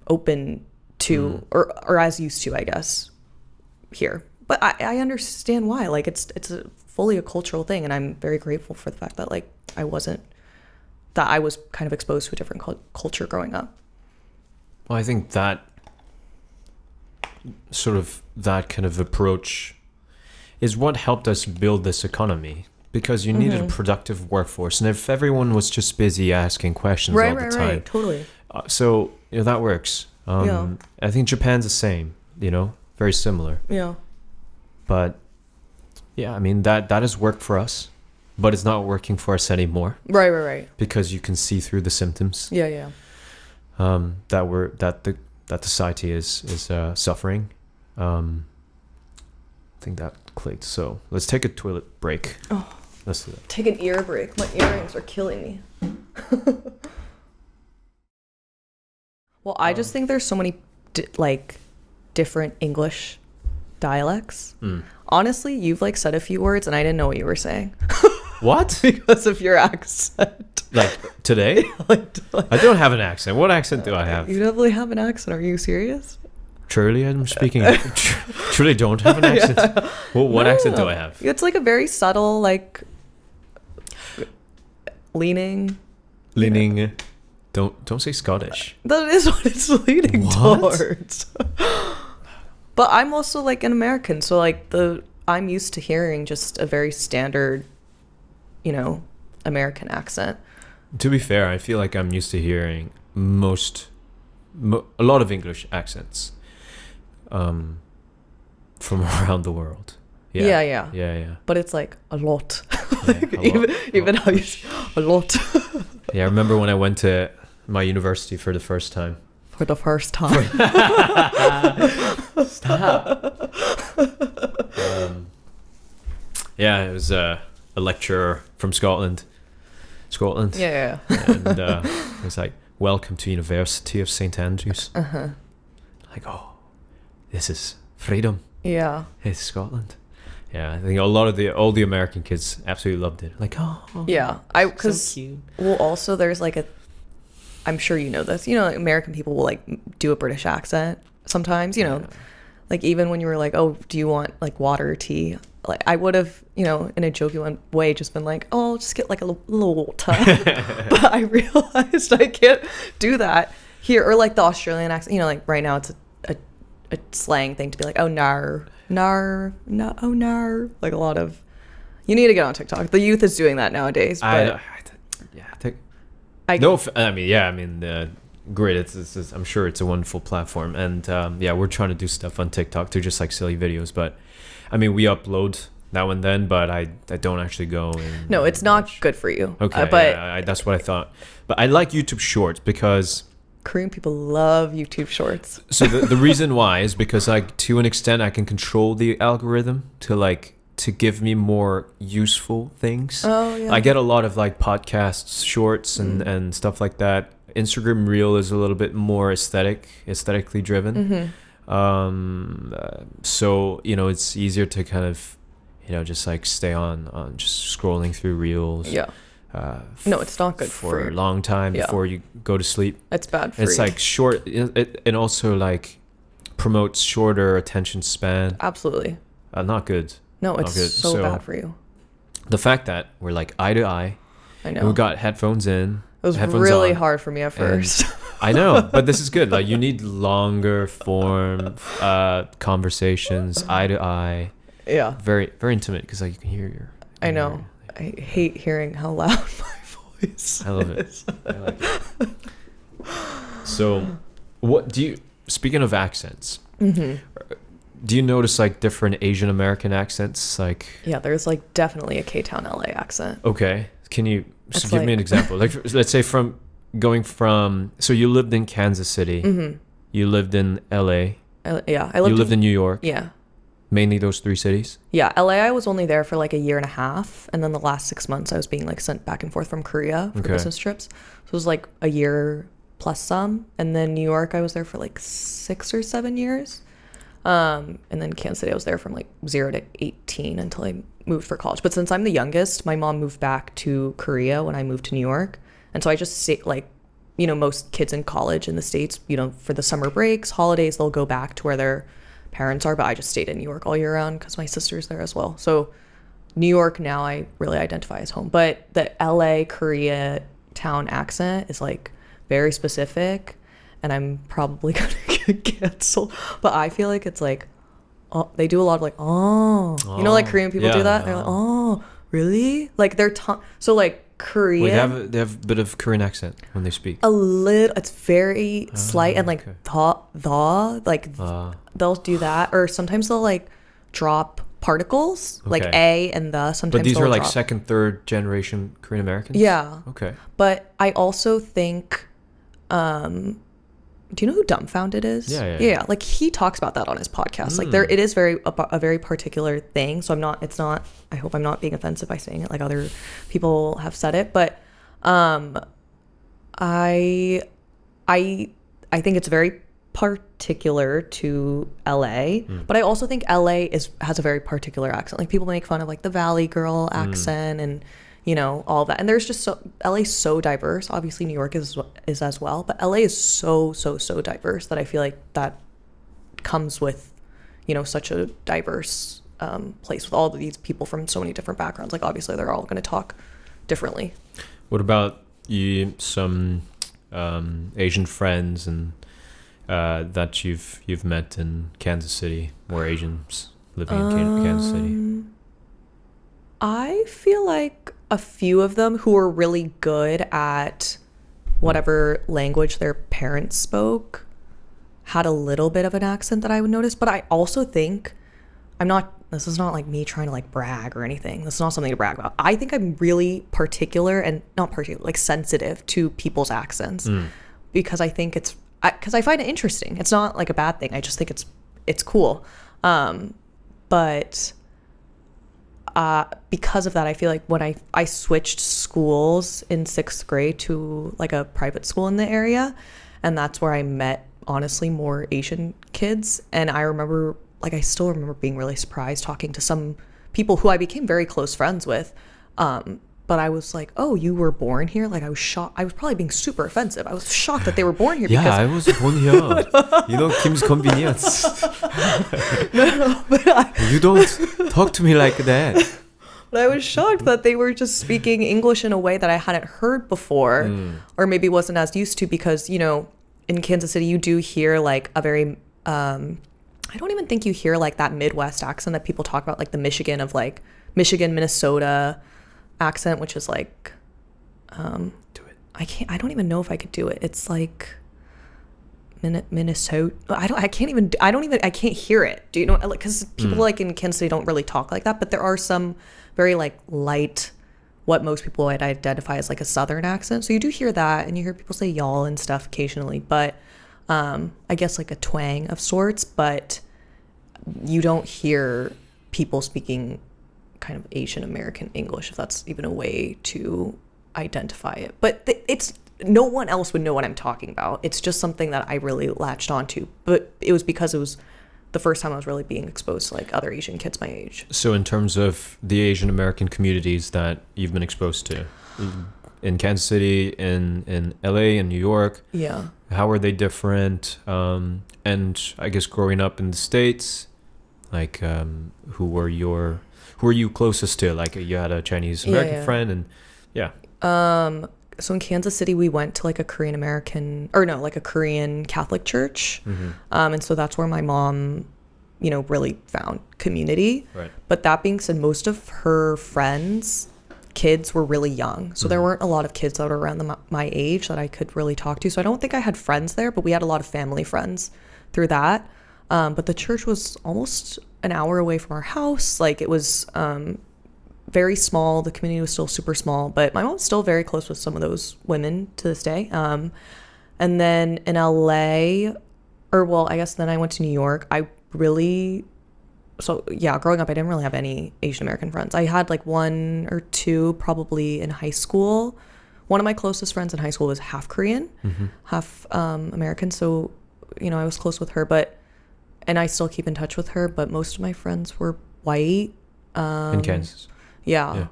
open to or as used to, I guess, here. But I understand why. Like it's fully a cultural thing, and I'm very grateful for the fact that like I was kind of exposed to a different culture growing up. Well, I think that kind of approach is what helped us build this economy, because you needed a productive workforce, and if everyone was just busy asking questions all the time, right, totally. So you know that works. I think Japan's the same. You know, very similar. Yeah. But yeah, I mean that has worked for us, but it's not working for us anymore. Right. Because you can see through the symptoms. Yeah. That society is suffering. I think that clicked. So let's take a toilet break. Oh, let's do that. Take an ear break. My earrings are killing me. Well, I just think there's so many different English dialects. Honestly, you've like said a few words and I didn't know what you were saying. What? Because of your accent. Like today? I don't have an accent. What accent do I have? You definitely have an accent. Are you serious? Truly, I'm speaking. Truly don't have an accent. Yeah. Well, what accent do I have? It's like a very subtle, like leaning. Leaning. Don't say Scottish. That is what it's leaning towards. But I'm also like an American, so like I'm used to hearing just a very standard, you know, American accent. To be fair, I feel like I'm used to hearing a lot of English accents from around the world. Yeah. But it's like a lot. Yeah, even how you say a lot. Yeah, I remember when I went to my university for the first time. For the first time. Stop. Yeah, it was a lecturer from Scotland. Yeah. And it was like, welcome to University of St. Andrews. Like, oh, this is freedom. Yeah. It's Scotland. Yeah, I think all the American kids absolutely loved it. Like, oh. Yeah, because so cute. Well, also there's like I'm sure you know this. You know, American people will like do a British accent sometimes. You know, like even when you were like, oh, do you want like water or tea? Like I would have, you know, in a joking way, just been like, oh, I'll just get like a little water. But I realized I can't do that here, or like the Australian accent. You know, like right now it's a slang thing to be like, oh, nar, oh, nar. Like a lot of, you need to get on TikTok. The youth is doing that nowadays. But I mean, yeah, I mean, great. It's I'm sure it's a wonderful platform, and yeah, we're trying to do stuff on TikTok too, just like silly videos. But I mean, we upload now and then, but I don't actually go. And, no, it's not good for you. Okay, but yeah, that's what I thought. But I like YouTube Shorts because Korean people love YouTube Shorts. So the reason why is because like to an extent I can control the algorithm to give me more useful things. Oh yeah. I get a lot of like podcasts, shorts and stuff like that. Instagram Reel is a little bit more aesthetically driven. So, you know, it's easier to kind of, you know, just like stay on just scrolling through reels. Yeah. No, it's not good for a long time before you go to sleep. It's bad for It's you. like short, it also like promotes shorter attention span. Absolutely. Not good. No, Not it's good. so bad for you. The fact that we're like eye to eye, I know. and we got headphones in. It was headphones really on, hard for me at first. I know, but this is good. Like you need longer form conversations, eye to eye. Yeah. Very, very intimate because like you can hear your. I know. I hate hearing how loud my voice I love it. I like it. So, what do you? Speaking of accents, do you notice like different Asian American accents? Like yeah, there's like definitely a K-Town LA accent. Okay, can you It's give me an like- example? Like let's say from going from. So you lived in Kansas City. You lived in LA. Yeah, I You lived lived in New York. Yeah. Mainly those three cities. Yeah, LA, I was only there for like a year and a half, and then the last 6 months I was being like sent back and forth from Korea for business trips. So it was like a year plus some, and then New York I was there for like 6 or 7 years, and then Kansas City I was there from like 0 to 18 until I moved for college. But since I'm the youngest, my mom moved back to Korea when I moved to New York, and so I just say like, you know, most kids in college in the States, you know, for the summer breaks, holidays, they'll go back to where their parents are, but I just stayed in New York all year round because my sister's there as well. So New York now I really identify as home, but the LA Korea town accent is like very specific, and I'm probably gonna get canceled, but I feel like it's like they do a lot of like you know, like Korean people do that. They're like, oh really, like their tongue. So like Korean, Wait, they have a bit of Korean accent when they speak. a little, it's very slight, and like okay. like they'll do that, or sometimes they'll like drop particles like a and the. Sometimes But these they'll are like drop. second, third generation Korean Americans. Yeah. Okay. But I also think do you know who Dumbfounded is? Yeah. Like he talks about that on his podcast. Like it is a very particular thing. So I hope I'm not being offensive by saying it like other people have said it. But I think it's very particular to LA. But I also think LA has a very particular accent. Like people make fun of like the Valley Girl accent and you know, all that. And there's just LA's so diverse. Obviously New York is as well, but LA is so diverse that I feel like that comes with, you know, such a diverse place with all of these people from so many different backgrounds. Like obviously they're all going to talk differently. What about some Asian friends and that you've met in Kansas City, or Asians living in Kansas City? I feel like a few of them who were really good at whatever language their parents spoke had a little bit of an accent that I would notice. But I also think this is not like me trying to like brag or anything. This is not something to brag about. I think I'm really particular and not particular, like sensitive to people's accents because I think because I find it interesting. It's not like a bad thing. I just think it's cool. But because of that, I feel like when I switched schools in 6th grade to like a private school in the area, and that's where I met honestly more Asian kids. And I still remember being really surprised talking to some people who I became very close friends with. But I was like, oh, you were born here? Like I was shocked. I was probably being super offensive. I was shocked that they were born here. Yeah, I was born here. You know, Kim's convenience. No, but You don't talk to me like that. But I was shocked that they were just speaking English in a way that I hadn't heard before, or maybe wasn't as used to, because, you know, in Kansas City, you do hear like a very, I don't even think you hear like that Midwest accent that people talk about, like the Michigan, Minnesota accent, which is like, Do it. I don't even know if I could do it. It's like Minnesota. I can't hear it. Do you know? Like, because people like in Kansas City don't really talk like that, but there are some very like light, what most people would identify as like a Southern accent. So you do hear that, and you hear people say y'all and stuff occasionally, but I guess like a twang of sorts, but you don't hear people speaking kind of Asian American English, if that's even a way to identify it. But it's no one else would know what I'm talking about. It's just something that I really latched onto. But it was because it was the first time I was really being exposed to like other Asian kids my age. So in terms of the Asian American communities that you've been exposed to in Kansas City, in LA, in New York, yeah, how are they different? And I guess growing up in the States, like who are you closest to? Like you had a Chinese American friend, and so in Kansas City, we went to like a Korean Catholic church. And so that's where my mom, really found community. Right. But that being said, most of her friends' kids were really young. So there weren't a lot of kids that were around my age that I could really talk to. So I don't think I had friends there, but we had a lot of family friends through that. But the church was almost an hour away from our house. Like it was very small. The community was still super small, but my mom's still very close with some of those women to this day. And then in LA, I guess then I went to New York. Growing up, I didn't really have any Asian American friends. I had like one or two probably in high school. One of my closest friends in high school was half Korean, half American. So, I was close with her, and I still keep in touch with her, but most of my friends were white. In Kansas. Yeah.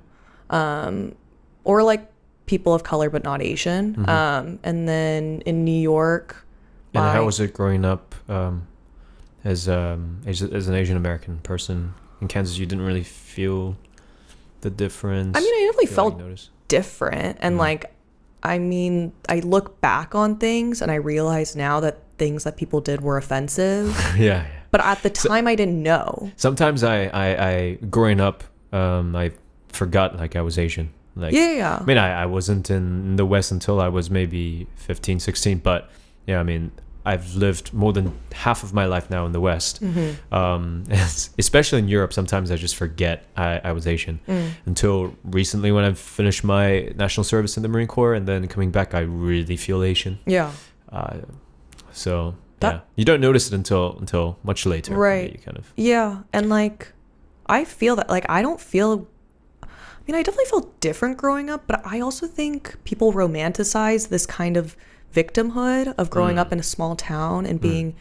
Or like people of color, but not Asian. And then in New York. And how was it growing up as an Asian American person in Kansas? You didn't really feel the difference? I mean, I definitely felt different. And I look back on things and I realize now that things that people did were offensive. Yeah. But at the time, I didn't know. Sometimes I growing up, I forgot like I was Asian. Like, yeah. I mean, I wasn't in the West until I was maybe 15, 16. But yeah, I mean, I've lived more than half of my life now in the West. Especially in Europe, sometimes I just forget I was Asian until recently when I've finished my national service in the Marine Corps, and then coming back, I really feel Asian. Yeah. You don't notice it until much later. Right. You kind of. Yeah, and like, I feel that like I definitely felt different growing up, but I also think people romanticize this kind of victimhood of growing up in a small town and being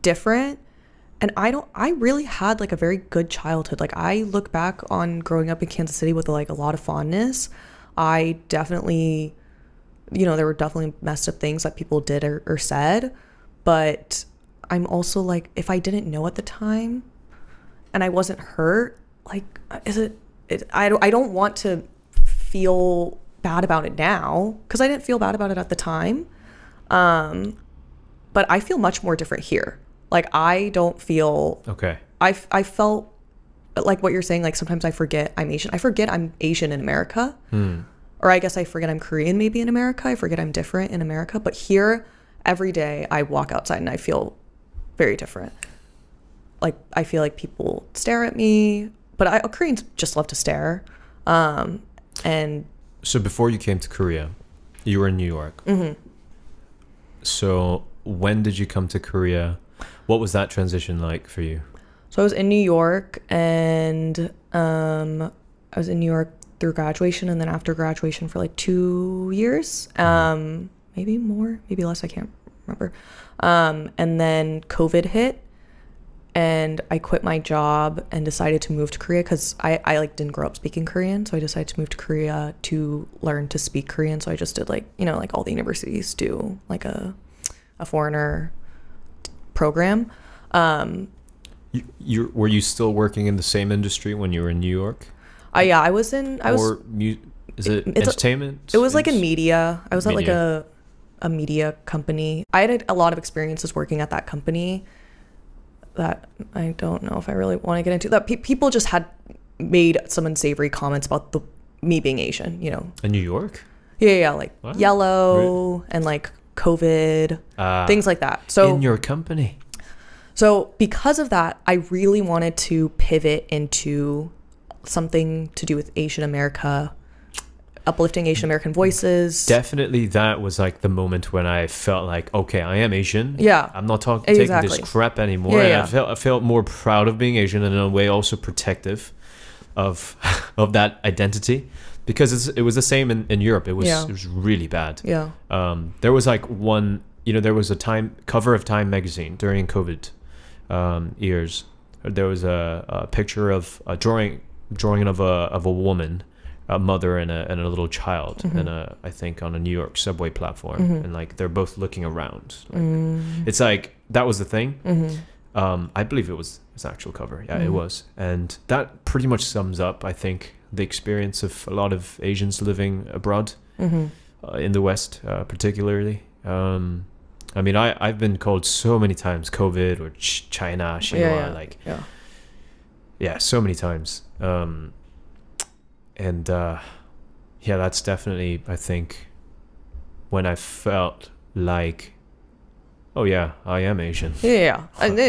different. And I really had like a very good childhood. Like I look back on growing up in Kansas City with like a lot of fondness. I definitely, there were definitely messed up things that people did or said, but I'm also like, if I didn't know at the time and I wasn't hurt, like, I don't want to feel bad about it now, because I didn't feel bad about it at the time. But I feel much more different here. Like I don't feel okay. I felt like what you're saying, like sometimes I forget I'm Asian. I forget I'm Asian in America. Or I guess I forget I'm Korean maybe in America. I forget I'm different in America. But here, every day I walk outside and I feel very different. Like I feel like people stare at me, but Koreans just love to stare. And so before you came to Korea, you were in New York. So when did you come to Korea? What was that transition like for you? So I was in New York, and I was in New York through graduation, and then after graduation for like 2 years, maybe more, maybe less, I can't remember. And then COVID hit, and I quit my job and decided to move to Korea because I like didn't grow up speaking Korean. So I decided to move to Korea to learn to speak Korean. So I just did like all the universities do like a foreigner program. Were you still working in the same industry when you were in New York? Yeah, Is it entertainment? It was like in media. I was at like a media company. I had a lot of experiences working at that company that I don't know if I really want to get into. That people just had made some unsavory comments about me being Asian, In New York? Yeah, like What? yellow and like COVID, things like that. So in your company. So because of that, I really wanted to pivot into something to do with Asian America, uplifting Asian American voices. Definitely, that was like the moment when I felt like, okay, I am Asian. Yeah. I'm not taking this crap anymore. Yeah, And I felt more proud of being Asian, and in a way also protective of that identity, because it was the same in Europe. It was really bad. Yeah. There was like there was a cover of Time magazine during COVID years. There was a picture of a drawing of a woman, a mother and a little child, and I think on a New York subway platform, and like they're both looking around. Like, it's like that was the thing. I believe it was his actual cover. Yeah, it was, and that pretty much sums up, I think, the experience of a lot of Asians living abroad, in the West, particularly. I mean, I've been called so many times COVID or China, Xinhua, so many times. And that's definitely, I think, when I felt like, oh yeah, I am Asian. Yeah. And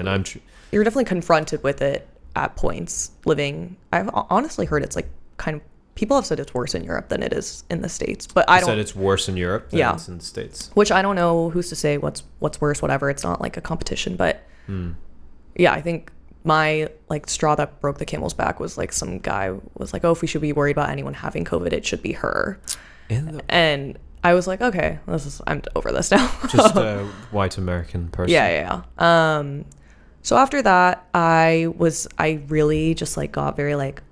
I'm you're definitely confronted with it at points living. I've honestly heard it's like kind of, people have said it's worse in Europe than it is in the States, but I don't. Said it's worse in Europe than it's in the States. Which I don't know who's to say what's worse, whatever. It's not like a competition, but yeah, I think my like straw that broke the camel's back was like some guy was like, oh, if we should be worried about anyone having COVID, it should be her. And I was like, okay, I'm over this now. Just a white American person. Yeah. So after that, I really just like got very like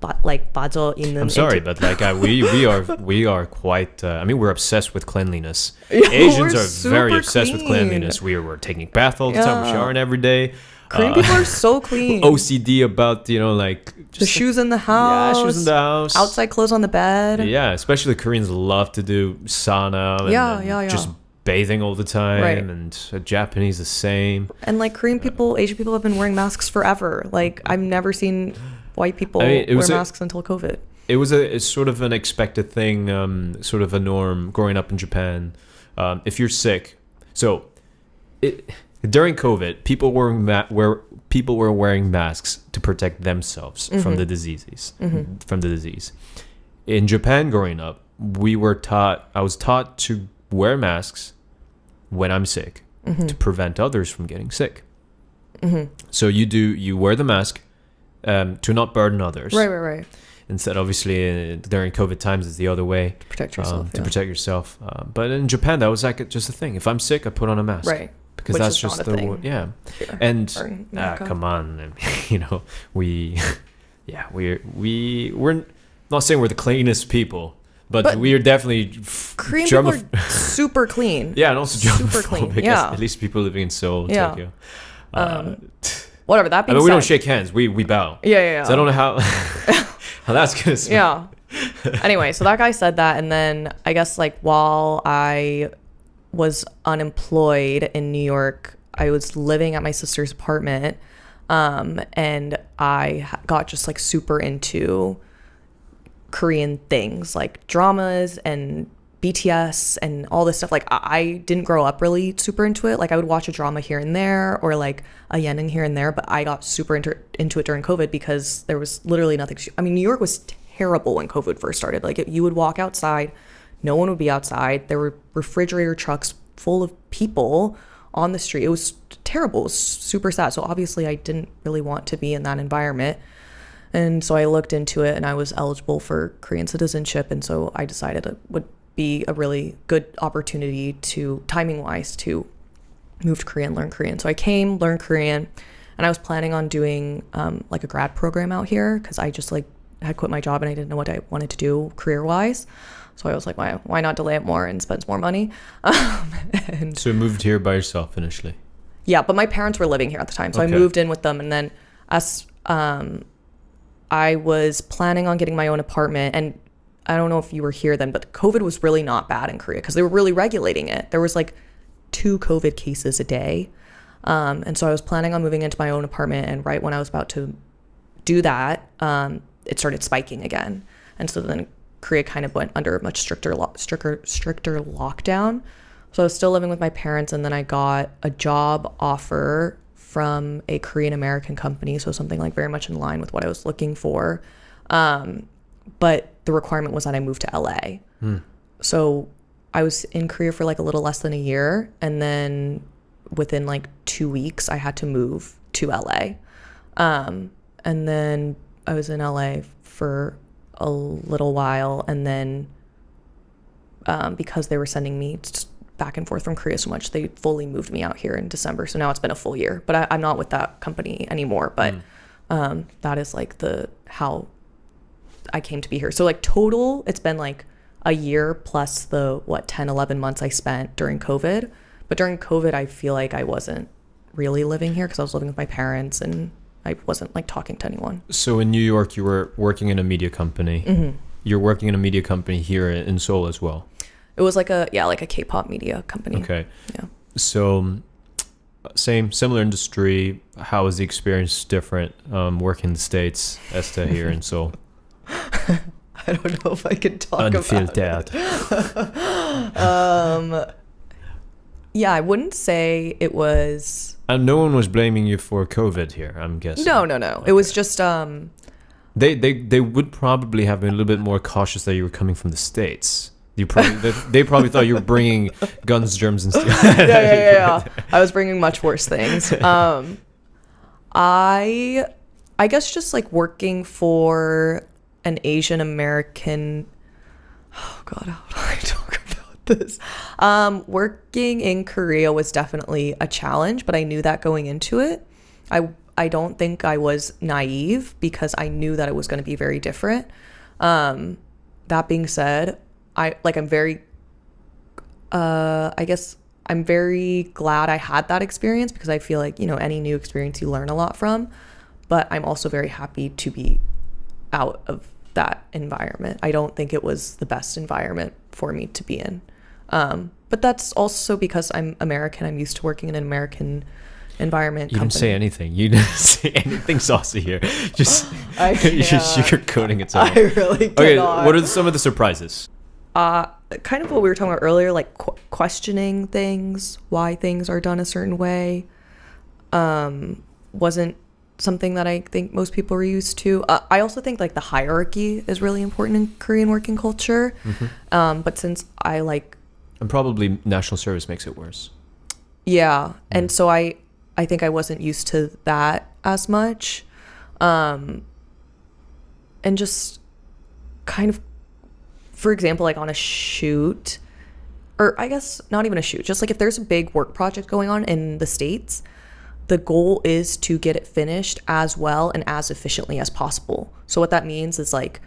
빠져 있는. I'm sorry, but like we are quite. I mean, we're obsessed with cleanliness. Asians are very obsessed with cleanliness. We're taking bath all the time. We're showering every day. Korean people are so clean. OCD about like just the shoes in the house. Yeah, shoes in the house. Outside clothes on the bed. Yeah, especially the Koreans love to do sauna. And just bathing all the time, right. And Japanese the same. And like Korean people, Asian people have been wearing masks forever. Like I've never seen white people wear masks until COVID. It was it's sort of an expected thing, sort of a norm growing up in Japan. If you're sick, during COVID, people were wearing masks to protect themselves from the diseases. From the disease. In Japan, growing up, I was taught to wear masks when I'm sick to prevent others from getting sick. So you wear the mask to not burden others. Right. Instead, obviously, during COVID times, it's the other way. To protect yourself. To protect yourself. But in Japan, that was like just a thing. If I'm sick, I put on a mask. Right. Because which that's is just not a the thing. yeah. Here. And come on, we're not saying we're the cleanest people, but we are definitely Korean people are super clean. Yeah, and also super clean. Yeah, at least people living in Seoul, Tokyo. Whatever that being said, we don't shake hands. We bow. Yeah. So I don't know how that's gonna sound. Yeah. Anyway, so that guy said that, and then I guess like while I was unemployed in New York, I was living at my sister's apartment, and I got just like super into Korean things like dramas and BTS and all this stuff. Like I didn't grow up really super into it. Like I would watch a drama here and there or like a yening here and there, but I got super into it during COVID because there was literally nothing. I mean, New York was terrible when COVID first started. Like you would walk outside, no one would be outside. There were refrigerator trucks full of people on the street. It was terrible. It was super sad. So obviously I didn't really want to be in that environment. And so I looked into it and I was eligible for Korean citizenship. And so I decided it would be a really good opportunity to, timing wise, to move to Korea and learn Korean. So I came, learned Korean, and I was planning on doing like a grad program out here because I just like had quit my job and I didn't know what I wanted to do career wise. So I was like, why not delay it more and spend more money? And so you moved here by yourself initially? Yeah, but my parents were living here at the time. So I moved in with them. And then I was planning on getting my own apartment. And I don't know if you were here then, but COVID was really not bad in Korea because they were really regulating it. There was like 2 COVID cases a day. And so I was planning on moving into my own apartment. And right when I was about to do that, it started spiking again. And so then Korea kind of went under a much stricter lockdown. So I was still living with my parents, and then I got a job offer from a Korean American company, so something like very much in line with what I was looking for. But the requirement was that I moved to LA. So I was in Korea for like a little less than a year, and then within like 2 weeks I had to move to LA. And then I was in LA for a little while, and then because they were sending me back and forth from Korea so much, they fully moved me out here in December. So now it's been a full year, but I'm not with that company anymore. But that is like how I came to be here. So like total, it's been like a year plus the 10-11 months I spent during COVID. But during COVID, I feel like I wasn't really living here because I was living with my parents and I wasn't like talking to anyone. So in New York, you were working in a media company. You're working in a media company here in Seoul as well. It was like a K-pop media company. Okay. Yeah. So similar industry. How was the experience different working in the States as to here in Seoul? I don't know if I can talk Unfiltered. about it. Yeah, I wouldn't say it was... And no one was blaming you for COVID here, I'm guessing. No. Okay. It was just... They would probably have been a little bit more cautious that you were coming from the States. They probably thought you were bringing guns, germs, and stuff. Yeah. I was bringing much worse things. I guess just like working for an Asian American... Oh God, how do I talk about this? Working in Korea was definitely a challenge, but I knew that going into it. I don't think I was naive because I knew that it was going to be very different. That being said, I'm very glad I had that experience because I feel like, any new experience you learn a lot from, but I'm also very happy to be out of that environment. I don't think it was the best environment for me to be in. But that's also because I'm American. I'm used to working in an American environment. You didn't say anything. You didn't say anything saucy here. Just you're just sugarcoating it. I really cannot. Okay, what are some of the surprises? Kind of what we were talking about earlier, like questioning things, why things are done a certain way, wasn't something that I think most people are used to. I also think like the hierarchy is really important in Korean working culture. But since and probably national service makes it worse. Yeah. And so I think I wasn't used to that as much. And just kind of, for example, like on a shoot, or I guess not even a shoot, just like if there's a big work project going on in the States, the goal is to get it finished as well and as efficiently as possible. So what that means is like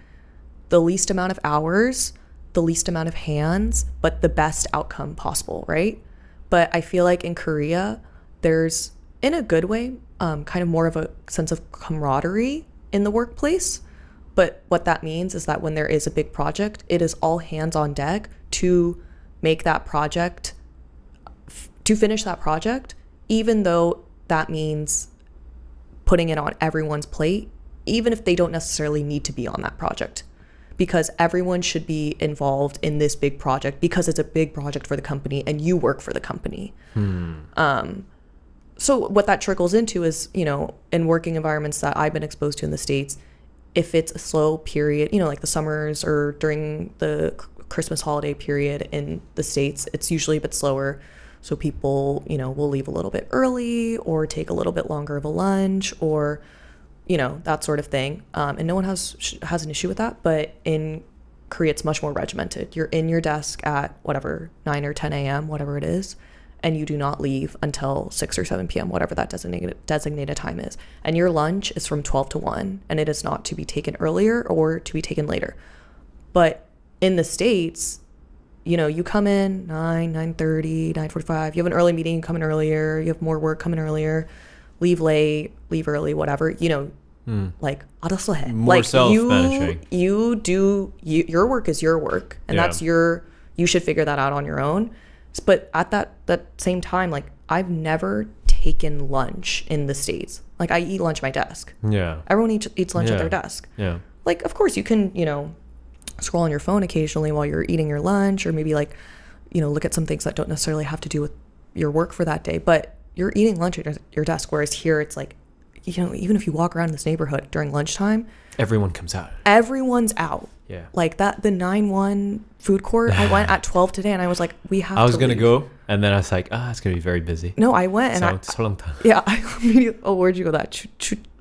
the least amount of hours, the least amount of hands, but the best outcome possible, right? But I feel like in Korea, there's, in a good way, kind of more of a sense of camaraderie in the workplace. But what that means is that when there is a big project, it is all hands on deck to make that project, to finish that project, even though that means putting it on everyone's plate, even if they don't necessarily need to be on that project. Because everyone should be involved in this big project because it's a big project for the company and you work for the company. So what that trickles into is, in working environments that I've been exposed to in the States, if it's a slow period, like the summers or during the Christmas holiday period in the States, it's usually a bit slower. So people, will leave a little bit early or take a little bit longer of a lunch or, that sort of thing. And no one has an issue with that. But in Korea, it's much more regimented. You're in your desk at whatever, 9 or 10 a.m., whatever it is, and you do not leave until 6 or 7 p.m., whatever that designated time is. And your lunch is from 12 to 1, and it is not to be taken earlier or to be taken later. But in the States, you come in 9, 9:30, 9:45. You have an early meeting, you come in earlier. You have more work, come in earlier. Leave late, leave early, whatever. Like 알아서 해. More like self-managing. Your work is your work, and that's you should figure that out on your own. But at that same time, like I've never taken lunch in the States. Like I eat lunch at my desk. Yeah. Everyone eats lunch at their desk. Yeah. Like of course you can, scroll on your phone occasionally while you're eating your lunch, or maybe like, you know, look at some things that don't necessarily have to do with your work for that day, but you're eating lunch at your desk. Whereas here it's like, you know, even if you walk around this neighborhood during lunchtime, everyone comes out. Everyone's out. Yeah. Like that, the 9-1 food court, I went at 12 today and I was like, I was going to go. And then I was like, it's going to be very busy. No, I went and I immediately, where'd you go?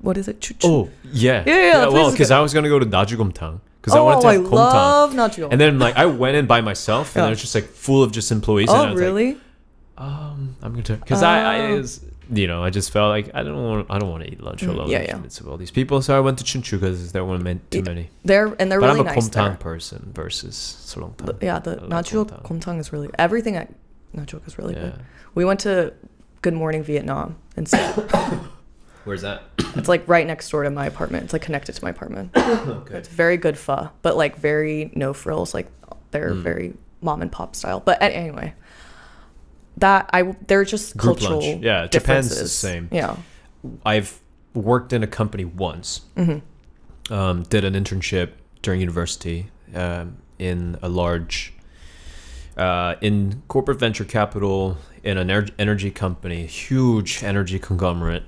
What is it? Oh, yeah. Yeah. Well, because I was going to go to Najugomtang. Because I wanted to have love Najugomtang. And then like I went in by myself and it was just like full of just employees. Oh, and I was really? Like, I'm going to, because I I just felt like I don't want to eat lunch alone. With all these people. So I went to Chunchu because there weren't too many. They're really nice. But I'm a Komtang person versus Solongtang. The Najugomtang is really, everything at Najug is really good. We went to Good Morning Vietnam in Seoul. Where's that? It's like right next door to my apartment. It's like connected to my apartment. Okay. It's very good pho, but like very no frills. Like they're very mom and pop style. But anyway, they're just Group cultural lunch. Yeah, differences. Japan's the same. Yeah. I've worked in a company once. Did an internship during university in a large, in corporate venture capital, in an energy company, huge energy conglomerate,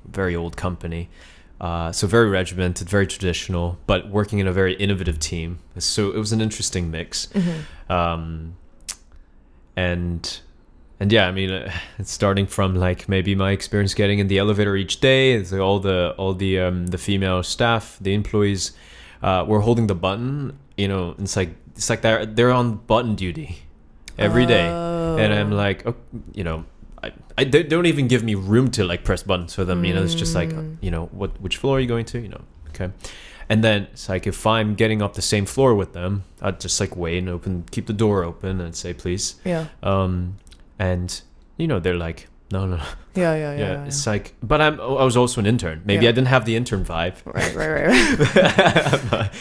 very old company. So very regimented, very traditional, but working in a very innovative team. So it was an interesting mix. And yeah, I mean, it's starting from like maybe my experience getting in the elevator each day. It's like all the female staff, the employees, were holding the button. You know, it's like they're on button duty every day, and I'm like, oh, you know, they don't even give me room to like press buttons for them. You know, it's just like, you know, which floor are you going to? You know, okay. And then it's like if I'm getting up the same floor with them, I'd just like wait and keep the door open and say please. Yeah. And you know they're like no. Yeah. It's like, but I was also an intern. Maybe I didn't have the intern vibe. Right.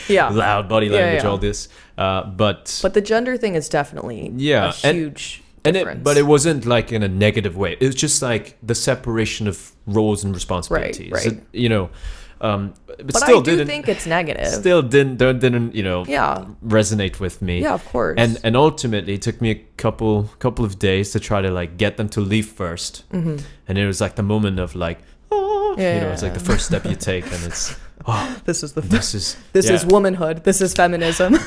Yeah. Loud body language, all this. But the gender thing is definitely a huge difference. But it wasn't like in a negative way. It was just like the separation of roles and responsibilities. Right. It, you know. But still I do think it's negative. Still didn't you know resonate with me. Yeah, of course. And ultimately it took me a couple of days to try to like get them to leave first. And it was like the moment of like it's like the first step you take, and it's this is womanhood. This is feminism.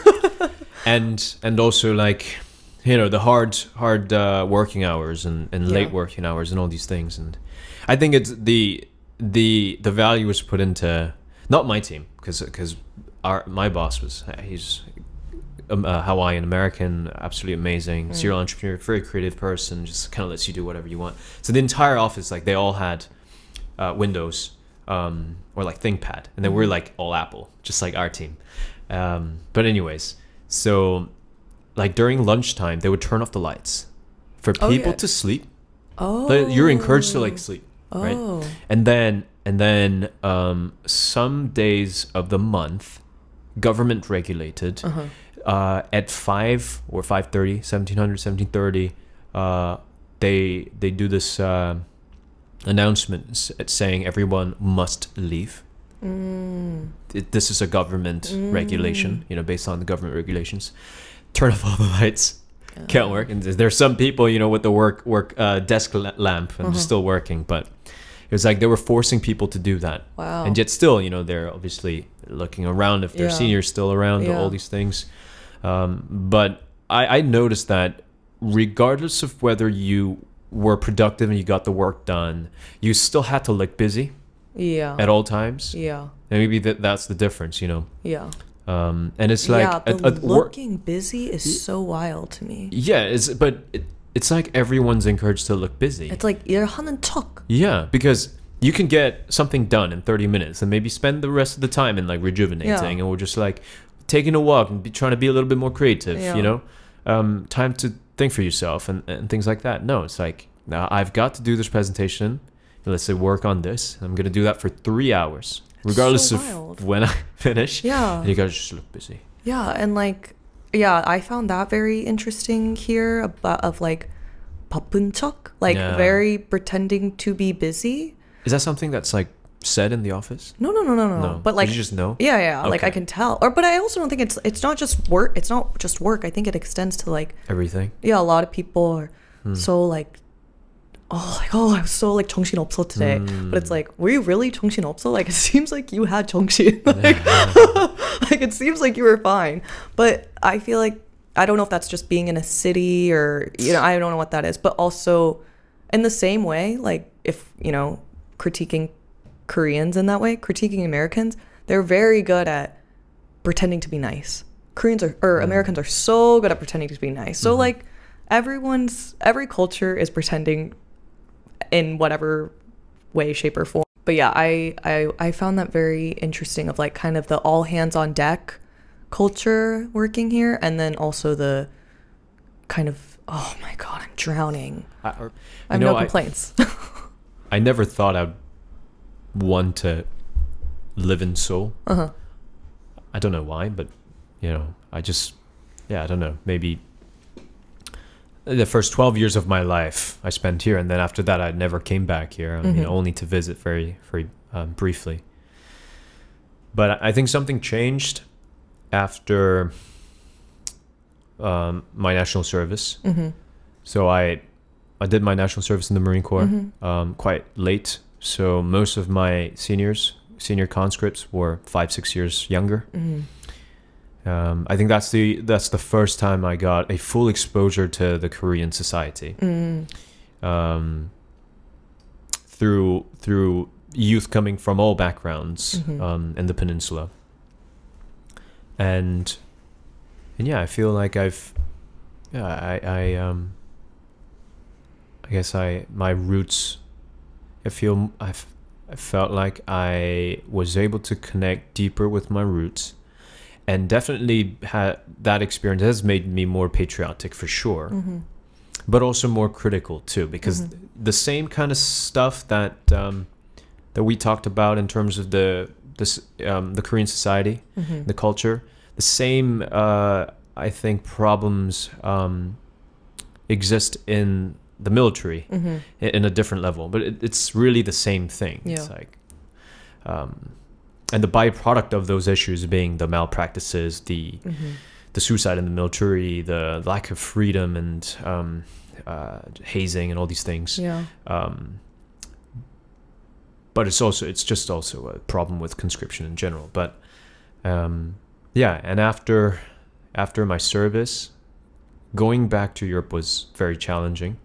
and also like, you know, the hard working hours and late working hours and all these things. And I think it's the value was put into not my team, because my boss he's Hawaiian American, absolutely amazing, serial entrepreneur, very creative person, just kind of lets you do whatever you want. So the entire office, like they all had Windows or like ThinkPad, and then we're like all Apple, just like our team. But anyways, so like during lunchtime they would turn off the lights for people to sleep. You're encouraged to like sleep. Right. And then some days of the month, government regulated, at 5 or 5:30, 1730, they do this announcement saying everyone must leave. This is a government regulation, you know, based on the government regulations. Turn off all the lights. Can't work. And there's some people, you know, with the work desk lamp and still working, but it was like they were forcing people to do that. Wow. And yet still, you know, they're obviously looking around if their seniors still around, all these things. But I noticed that regardless of whether you were productive and you got the work done, you still had to look busy at all times. Yeah. And maybe that's the difference, you know. Yeah. And it's like looking busy is so wild to me. Yeah, it's like everyone's encouraged to look busy. It's like you're 하는 척. Yeah, because you can get something done in 30 minutes and maybe spend the rest of the time in like rejuvenating, and we're just like taking a walk and trying to be a little bit more creative, you know, time to think for yourself and things like that. No, it's like, now I've got to do this presentation. Let's say work on this. I'm going to do that for 3 hours, regardless of when I finish. Yeah. And you guys just look busy. Yeah. And like, I found that very interesting here of like 바쁜 척, like very pretending to be busy. Is that something that's like said in the office? No. But like, did you just know? Yeah. Like Okay. I can tell. But I also don't think it's not just work. It's not just work. I think it extends to like Everything. Yeah, a lot of people are so like, I was so like 정신없어 today. But it's like, were you really 정신없어? Like it seems like you had 정신. Like, like it seems like you were fine. But I feel like I don't know if that's just being in a city or I don't know what that is. But also, in the same way, like if critiquing Koreans in that way, critiquing Americans, they're very good at pretending to be nice. Koreans or Americans are so good at pretending to be nice. So like every culture is pretending in whatever way, shape, or form. But yeah, I found that very interesting of like kind of the all hands on deck culture working here, and then also the kind of, oh my god, I'm drowning. I have no complaints. I never thought I'd want to live in Seoul. I don't know why, but I don't know, maybe the first 12 years of my life I spent here, and then after that I never came back here, only to visit very, very briefly. But I think something changed after my national service. So I did my national service in the Marine Corps quite late. So most of my senior conscripts were 5-6 years younger. I think that's the first time I got a full exposure to the Korean society through youth coming from all backgrounds in the peninsula. And yeah, I feel like I guess my roots, I felt like I was able to connect deeper with my roots, and definitely that experience has made me more patriotic for sure, but also more critical too, because the same kind of stuff that we talked about in terms of the Korean society, the culture, the same I think problems exist in the military in a different level, but it's really the same thing. Yeah. It's like and the byproduct of those issues being the malpractices, the suicide in the military, the lack of freedom, and hazing and all these things. Yeah. But it's just also a problem with conscription in general. But yeah, and after my service, going back to Europe was very challenging,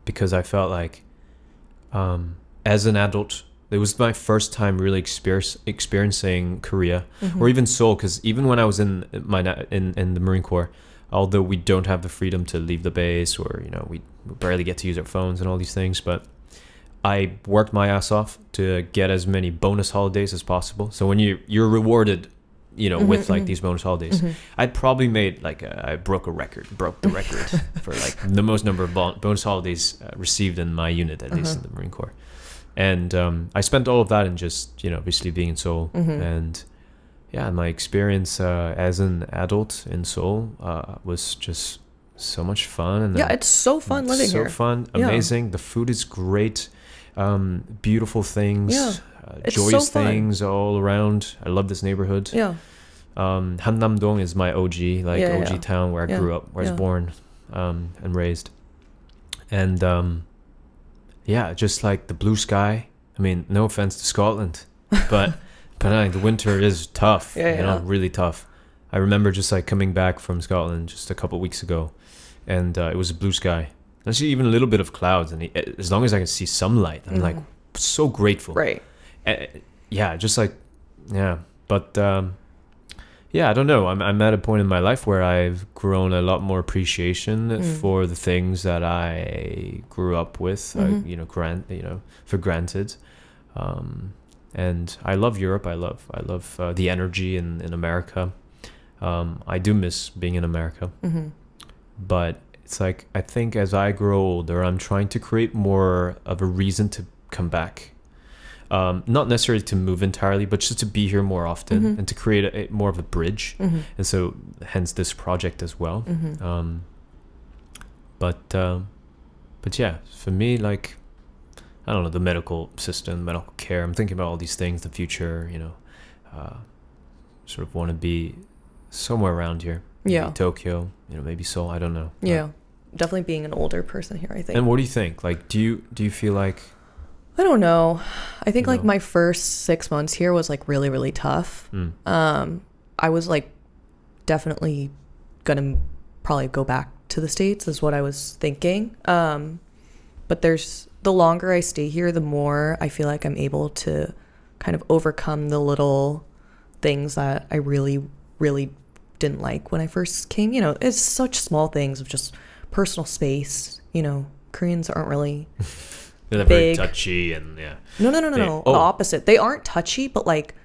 because I felt like as an adult, it was my first time really experiencing Korea, or even Seoul, because even when I was in the Marine Corps, although we don't have the freedom to leave the base, or we barely get to use our phones and all these things, but I worked my ass off to get as many bonus holidays as possible. So when you're rewarded with like these bonus holidays, I'd probably made like I broke the record for like the most number of bonus holidays received in my unit, at least in the Marine Corps. And I spent all of that in just obviously being in Seoul. And yeah, my experience as an adult in Seoul was just so much fun. And yeah, it's so fun living here. So fun, amazing. The food is great, beautiful things. Yeah. Joyous so things all around. I love this neighborhood. Yeah. Hannam-dong is my OG, OG town where I grew up, where I was born and raised. And yeah, just like the blue sky. I mean, no offense to Scotland, but the winter is tough. Really tough. I remember just like coming back from Scotland just a couple of weeks ago, and it was a blue sky. Actually, even a little bit of clouds, and as long as I can see sunlight, I'm like so grateful. Right. Yeah, just like, yeah, but yeah, I don't know. I'm at a point in my life where I've grown a lot more appreciation for the things that I grew up with, for granted. And I love Europe. I love the energy in America. I do miss being in America, but it's like, I think as I grow older, I'm trying to create more of a reason to come back. Not necessarily to move entirely, but just to be here more often and to create more of a bridge. And so hence this project as well. But yeah, for me, like, I don't know, the medical system, medical care. I'm thinking about all these things, the future, you know, sort of want to be somewhere around here. Maybe Yeah. Tokyo, you know, maybe Seoul, I don't know. Yeah. Definitely being an older person here, I think. And what do you think? Like, do you feel like... I don't know. I think You like know. my first 6 months here was like really, really tough. I was like definitely gonna probably go back to the States is what I was thinking. But the longer I stay here, the more I feel like I'm able to kind of overcome the little things that I really, really didn't like when I first came. You know, it's such small things of just personal space. You know, Koreans aren't really They're big. very touchy and yeah. No. They- The oh. opposite. They aren't touchy, but like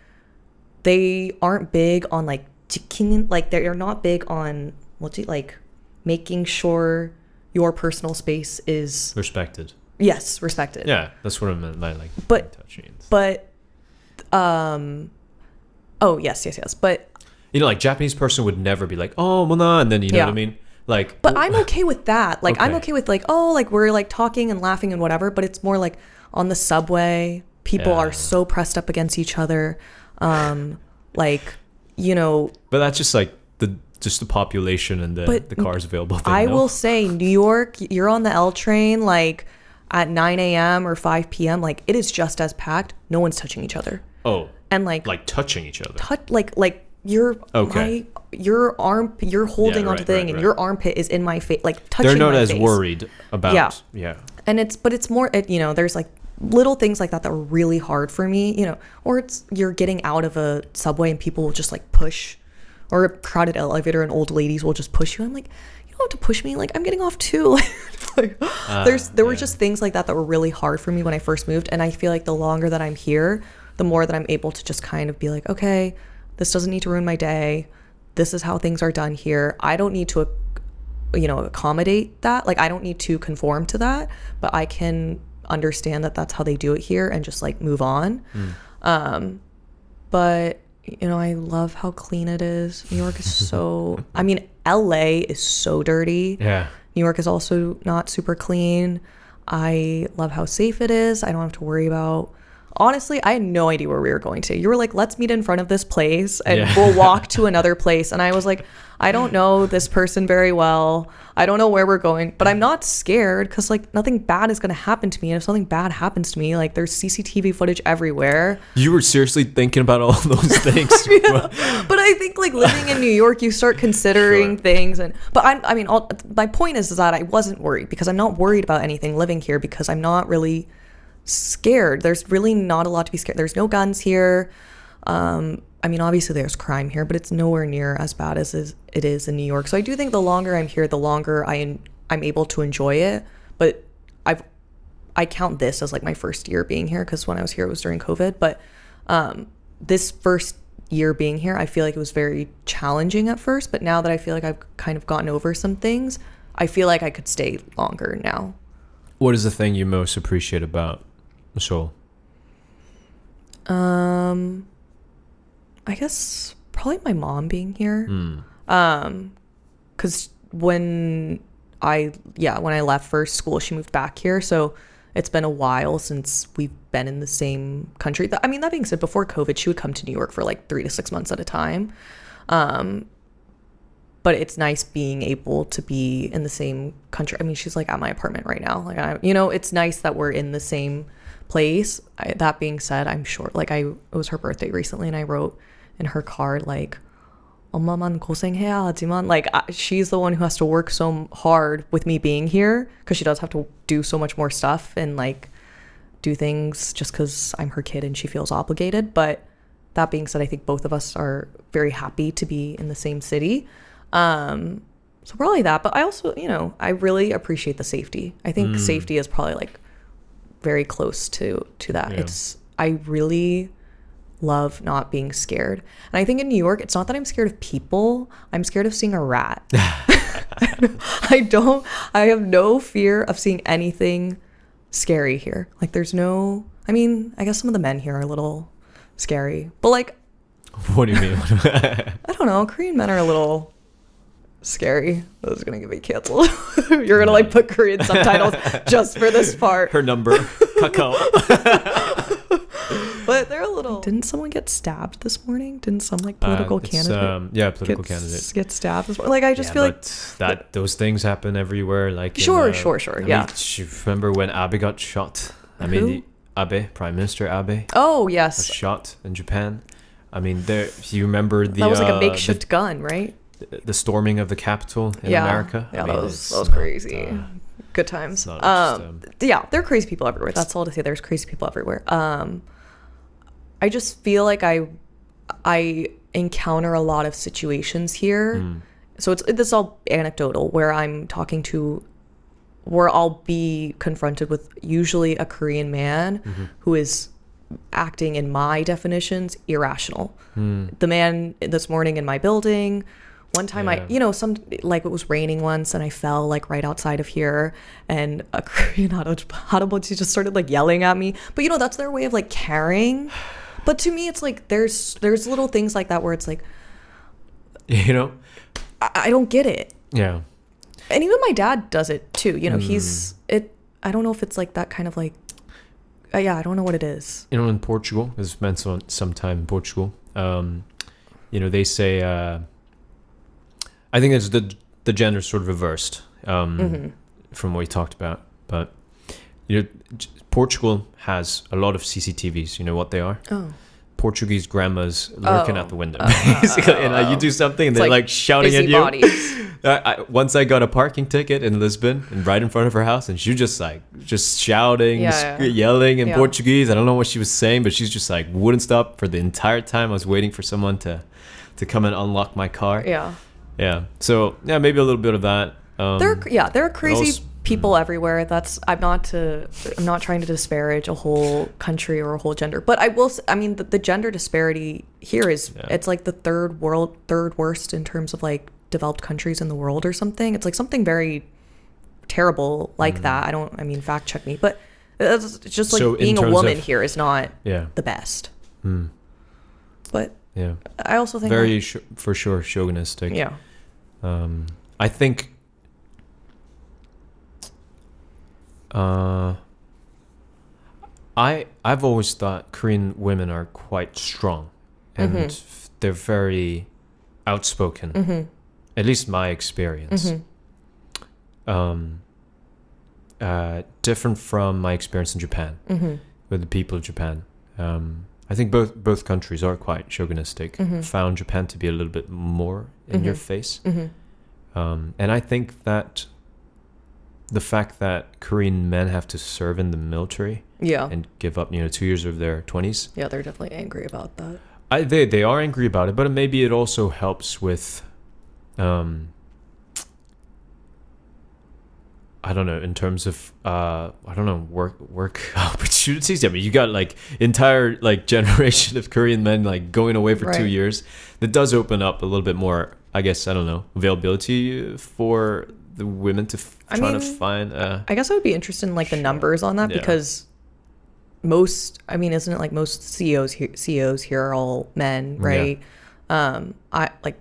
they aren't big on like chicken. Like they're not big on like making sure your personal space is Respected. respected. Yeah, that's what I meant by like But- touchy. And stuff. But oh yes. But You know, like Japanese person would never be like, oh, mona, and then you know Yeah. what I mean? Like, But I'm okay with that. Like, I'm Okay. okay with like, oh, like we're like talking and laughing and whatever. But it's more like on the subway, people Yeah. are so pressed up against each other. Like, you know, but that's just like the population and But the cars available thing, I no? will say, New York, you're on the L train like at 9 a.m. or 5 p.m. Like it is just as packed. No one's touching each other. Oh, And like touching each other. like your Okay. your arm, you're holding Yeah, onto right, the thing, right, and right. your armpit is in my face, like touching They're not my as face. worried about. Yeah. Yeah. And it's more, you know, there's like little things like that that were really hard for me, you know, or it's you're getting out of a subway and people will just like push, or a crowded elevator and old ladies will just push you. I'm like, you don't have to push me. Like I'm getting off too. Like, there were yeah. just things like that that were really hard for me when I first moved. And I feel like the longer that I'm here, the more that I'm able to just kind of be like, okay, this doesn't need to ruin my day. This is how things are done here. I don't need to, you know, accommodate that. Like I don't need to conform to that, but I can understand that that's how they do it here and just like move on. But you know, I love how clean it is. New York is so, I mean, LA is so dirty. Yeah. New York is also not super clean. I love how safe it is. I don't have to worry about, honestly, I had no idea where we were going to. You were like, let's meet in front of this place and Yeah. we'll walk to another place. And I was like, I don't know this person very well. I don't know where we're going, but I'm not scared because like nothing bad is going to happen to me. And if something bad happens to me, like there's CCTV footage everywhere. You were seriously thinking about all those things. But I think like living in New York, you start considering Sure. things, and but I mean, my point is that I wasn't worried because I'm not worried about anything living here because I'm not really scared. There's really not a lot to be scared. There's no guns here. I mean, obviously there's crime here, but it's nowhere near as bad as it is in New York. So I do think the longer I'm here, the longer I'm able to enjoy it. But I count this as like my first year being here because when I was here it was during COVID. But this first year being here, I feel like it was very challenging at first. But now that I feel like I've kind of gotten over some things, I feel like I could stay longer now. What is the thing you most appreciate about Seoul? I guess probably my mom being here. Because when I left for school, she moved back here. So it's been a while since we've been in the same country. I mean, that being said, before COVID, she would come to New York for like 3 to 6 months at a time. But it's nice being able to be in the same country. I mean, she's like at my apartment right now. Like, it's nice that we're in the same place. That being said, I'm sure, like it was her birthday recently and I wrote in her card, like, 엄마만 고생해야지만, like she's the one who has to work so hard with me being here because she does have to do so much more stuff and like do things just because I'm her kid and she feels obligated. But that being said, I think both of us are very happy to be in the same city. So probably that, but I also, I really appreciate the safety. I think safety is probably like very close to that. Yeah. I really love not being scared. And I think in New York, it's not that I'm scared of people. I'm scared of seeing a rat. I have no fear of seeing anything scary here. Like I guess some of the men here are a little scary, but like, What do you mean? I don't know. Korean men are a little scary. This is going to get me canceled. You're going to like put Korean subtitles just for this part. Her number. Kakao. But they're a little. Didn't someone get stabbed this morning? Didn't some like political candidate? Political candidate get stabbed this morning? Like I just feel like that those things happen everywhere. Like sure. I mean, you remember when Abe got shot? I mean, Abe, Prime Minister Abe. Oh yes, was shot in Japan. I mean, you remember that was like a makeshift gun, right? The storming of the Capitol in America. Yeah, that was crazy. Good times. Yeah, there are crazy people everywhere. That's all to say. There's crazy people everywhere. I just feel like I encounter a lot of situations here. So this is all anecdotal where where I'll be confronted with usually a Korean man who is acting in my definitions irrational. The man this morning in my building, one time it was raining once and I fell like right outside of here and a Korean harabouchi just started like yelling at me. But that's their way of like caring. But to me it's like there's little things like that where it's like I don't get it. Yeah. And even my dad does it too. I don't know if it's like that kind of like I don't know what it is. In Portugal, this was meant sometime in Portugal, they say I think it's the gender sort of reversed from what we talked about. But Portugal has a lot of CCTVs. You know what they are? Oh. Portuguese grandmas lurking out the window, basically. And you do something and they're like shouting at you. Once I got a parking ticket in Lisbon and right in front of her house, and she was just shouting, yelling in Portuguese. I don't know what she was saying, but she's just like wouldn't stop for the entire time I was waiting for someone to come and unlock my car. Yeah. So maybe a little bit of that. There are crazy people everywhere. I'm not trying to disparage a whole country or a whole gender, but I will. I mean, the gender disparity here is it's like the third worst in terms of like developed countries in the world or something. It's like something very terrible like that. I mean, fact check me, but it's just like being a woman here is not the best. But I also think very for sure chauvinistic. Yeah. I think I've always thought Korean women are quite strong and they're very outspoken. At least my experience. Different from my experience in Japan with the people of Japan. I think both countries are quite chauvinistic. Found Japan to be a little bit more in your face. And I think that the fact that Korean men have to serve in the military and give up 2 years of their 20s. Yeah, they're definitely angry about that. They are angry about it, but maybe it also helps with I don't know, in terms of work opportunities. I mean, you got like entire like generation of Korean men like going away for 2 years. That does open up a little bit more, I guess, availability for the women to try to find. I guess I would be interested in like the numbers on that because isn't it like most CEOs here are all men, right? I like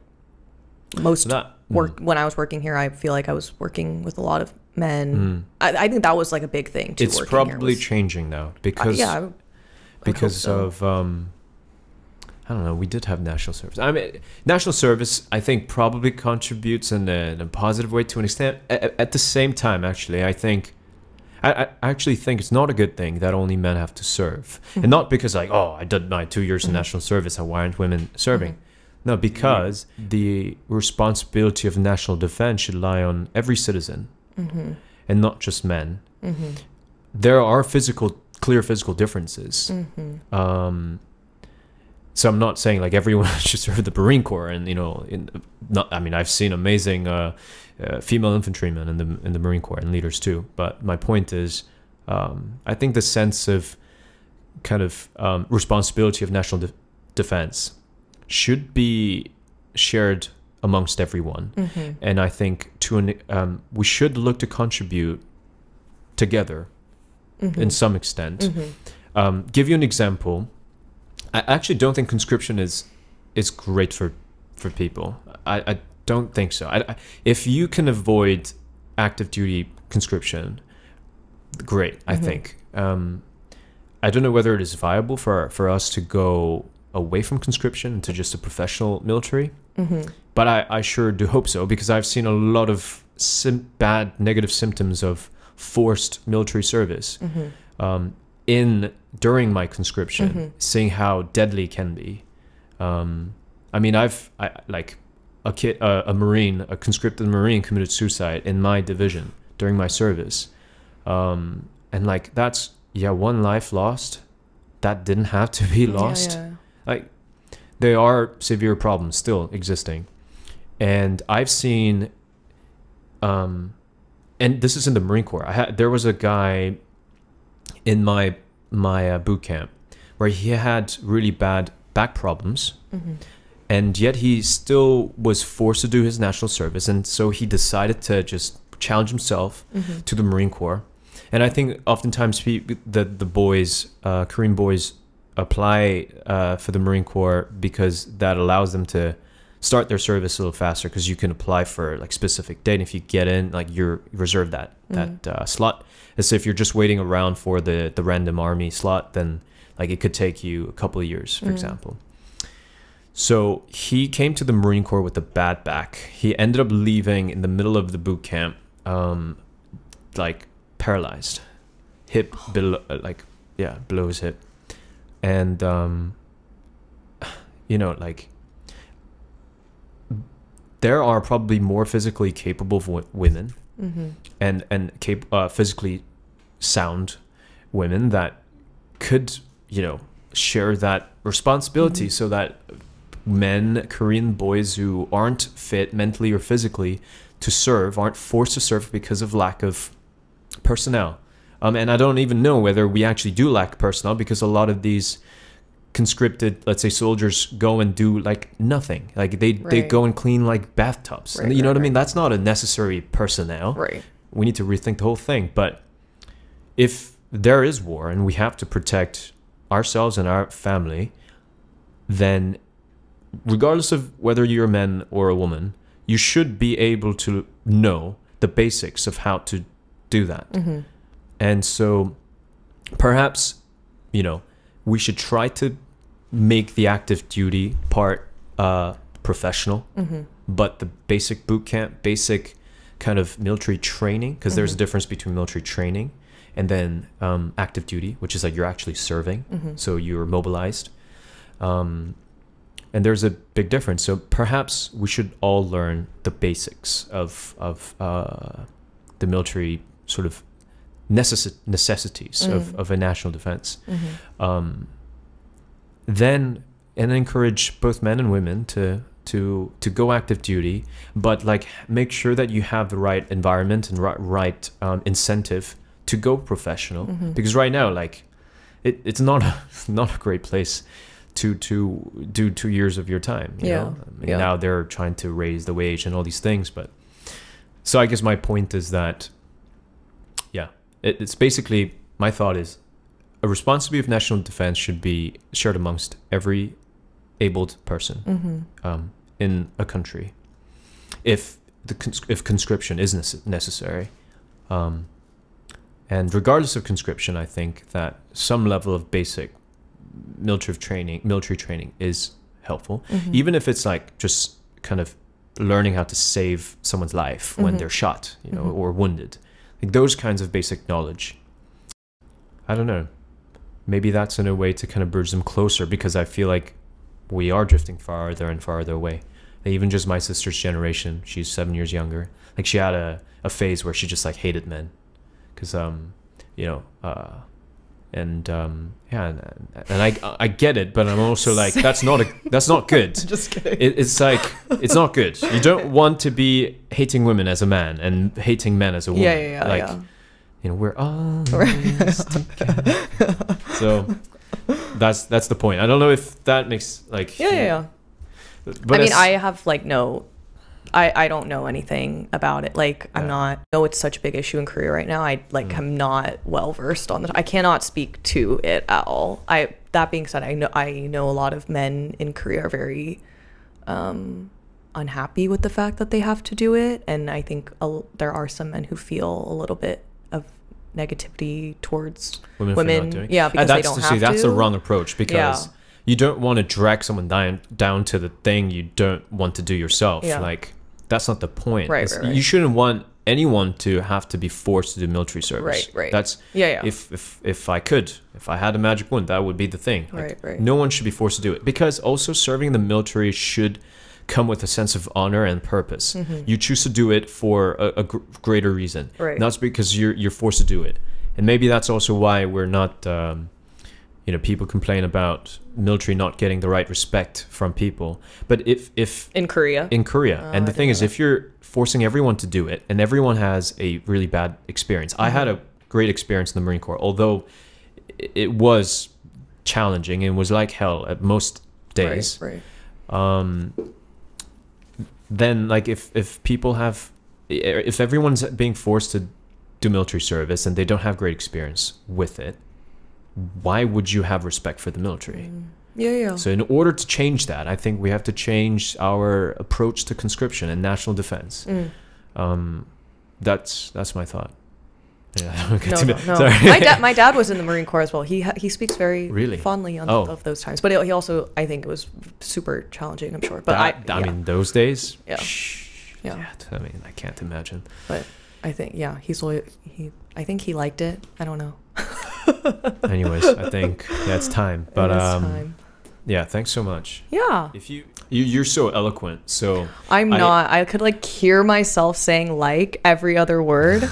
most when I was working here, I feel like I was working with a lot of men. I think that was like a big thing too. It's probably changing now because of I don't know, we did have national service. I mean, national service I think probably contributes in a positive way to an extent. At the same time, actually, I actually think it's not a good thing that only men have to serve. And not because like, I did my 2 years in national service, why aren't women serving? No, because the responsibility of national defense should lie on every citizen and not just men. There are clear physical differences. So I'm not saying like everyone should serve the Marine Corps, and I've seen amazing female infantrymen in the Marine Corps and leaders too. But my point is, I think the sense of kind of responsibility of national defense should be shared amongst everyone. And I think we should look to contribute together in some extent. Give you an example. I actually don't think conscription is great for people. I don't think so. If you can avoid active duty conscription, great, I think. I don't know whether it is viable for us to go away from conscription to just a professional military. But I sure do hope so, because I've seen a lot of bad negative symptoms of forced military service during my conscription, seeing how deadly it can be. I mean, like a Marine, a conscripted Marine committed suicide in my division during my service. And like, that's, one life lost that didn't have to be lost. Like, there are severe problems still existing. And I've seen, and this is in the Marine Corps. There was a guy in my boot camp where he had really bad back problems, and yet he still was forced to do his national service, and so he decided to just challenge himself to the Marine Corps. And I think oftentimes the boys, Korean boys, apply for the Marine Corps because that allows them to start their service a little faster, because you can apply for like specific date. If you get in, like, you're reserved that slot. As if you're just waiting around for the random army slot, then like it could take you a couple of years, for example. So he came to the Marine Corps with a bad back. He ended up leaving in the middle of the boot camp, like paralyzed, hip below, below his hip. And like, there are probably more physically capable women and physically sound women that could, share that responsibility, so that Korean boys who aren't fit mentally or physically to serve aren't forced to serve because of lack of personnel. And I don't even know whether we actually do lack personnel, because a lot of these conscripted, let's say, soldiers go and do like nothing. Like they go and clean like bathtubs. And you know what I mean? That's not a necessary personnel. Right. We need to rethink the whole thing. But if there is war and we have to protect ourselves and our family, then regardless of whether you're a man or a woman, you should be able to know the basics of how to do that. And so perhaps, we should try to make the active duty part professional, but the basic boot camp, basic kind of military training, because there's a difference between military training and then active duty, which is like you're actually serving, so you're mobilized. And there's a big difference. So perhaps we should all learn the basics of the military sort of necessities of a national defense. Then encourage both men and women to go active duty, but like make sure that you have the right environment and right incentive to go professional, because right now, like, it's not a great place to do 2 years of your time. You know? I mean, now they're trying to raise the wage and all these things, but so I guess my point is that it's basically, my thought is, a responsibility of national defense should be shared amongst every abled person in a country, if conscription is necessary. And regardless of conscription, I think that some level of basic military training is helpful, even if it's like just kind of learning how to save someone's life when they're shot, or wounded. Like those kinds of basic knowledge. I don't know. Maybe that's in a way to kind of bridge them closer, because I feel like we are drifting farther and farther away. Even just my sister's generation, she's 7 years younger. Like, she had a phase where she just like hated men, because and I get it, but I'm also like, that's not good. Just kidding. It's like, it's not good. You don't want to be hating women as a man and hating men as a woman. We're all so that's the point. I don't know if that makes like But I mean, I have like I don't know anything about it. Like, I'm not, it's such a big issue in Korea right now. I'm not well versed on I cannot speak to it at all. That being said, I know a lot of men in Korea are very unhappy with the fact that they have to do it, and I think there are some men who feel a little bit of negativity towards women. For not doing. Yeah, because they don't have to. That's the wrong approach, because you don't want to drag someone down to the thing you don't want to do yourself. Yeah. Like, that's not the point. Right. You shouldn't want anyone to have to be forced to do military service. Right. That's if I had a magic wand, that would be the thing. Like, Right. No one should be forced to do it, because also serving in the military should come with a sense of honor and purpose. You choose to do it for a greater reason, not because you're forced to do it. And maybe that's also why we're not people complain about military not getting the right respect from people. But if in Korea, and the thing is, if you're forcing everyone to do it, and everyone has a really bad experience. I had a great experience in the Marine Corps, although it was challenging and was like hell at most days. Right. Then, like, if everyone's being forced to do military service and they don't have great experience with it, why would you have respect for the military? Yeah. So in order to change that, I think we have to change our approach to conscription and national defense. That's my thought. Yeah. No. My dad was in the Marine Corps as well. He speaks very fondly of those times, but he also, I think it was super challenging, I'm sure. But I mean, those days. Yeah. I mean, I can't imagine. But I think I think he liked it. I don't know. Anyways, I think that's time. But time. Yeah, thanks so much. Yeah. If you're so eloquent, so I'm not. I could like hear myself saying like every other word.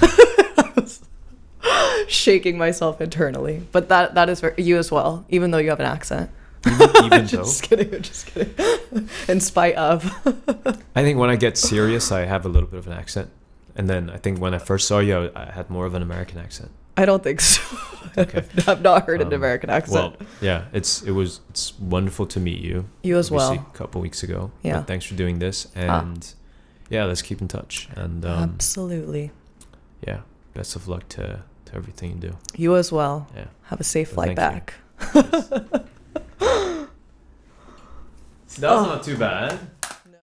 Shaking myself internally, but that is you as well, even though you have an accent. Even just kidding. In spite of. I think when I get serious, I have a little bit of an accent, and then I think when I first saw you, I had more of an American accent. I don't think so. Okay. I've not heard an American accent. Well, yeah, it's wonderful to meet you. You as well. A couple weeks ago. Yeah. But thanks for doing this, and yeah, let's keep in touch. And absolutely. Yeah, best of luck to everything you do. You as well. Yeah. Have a safe flight back. Yes. That's not too bad.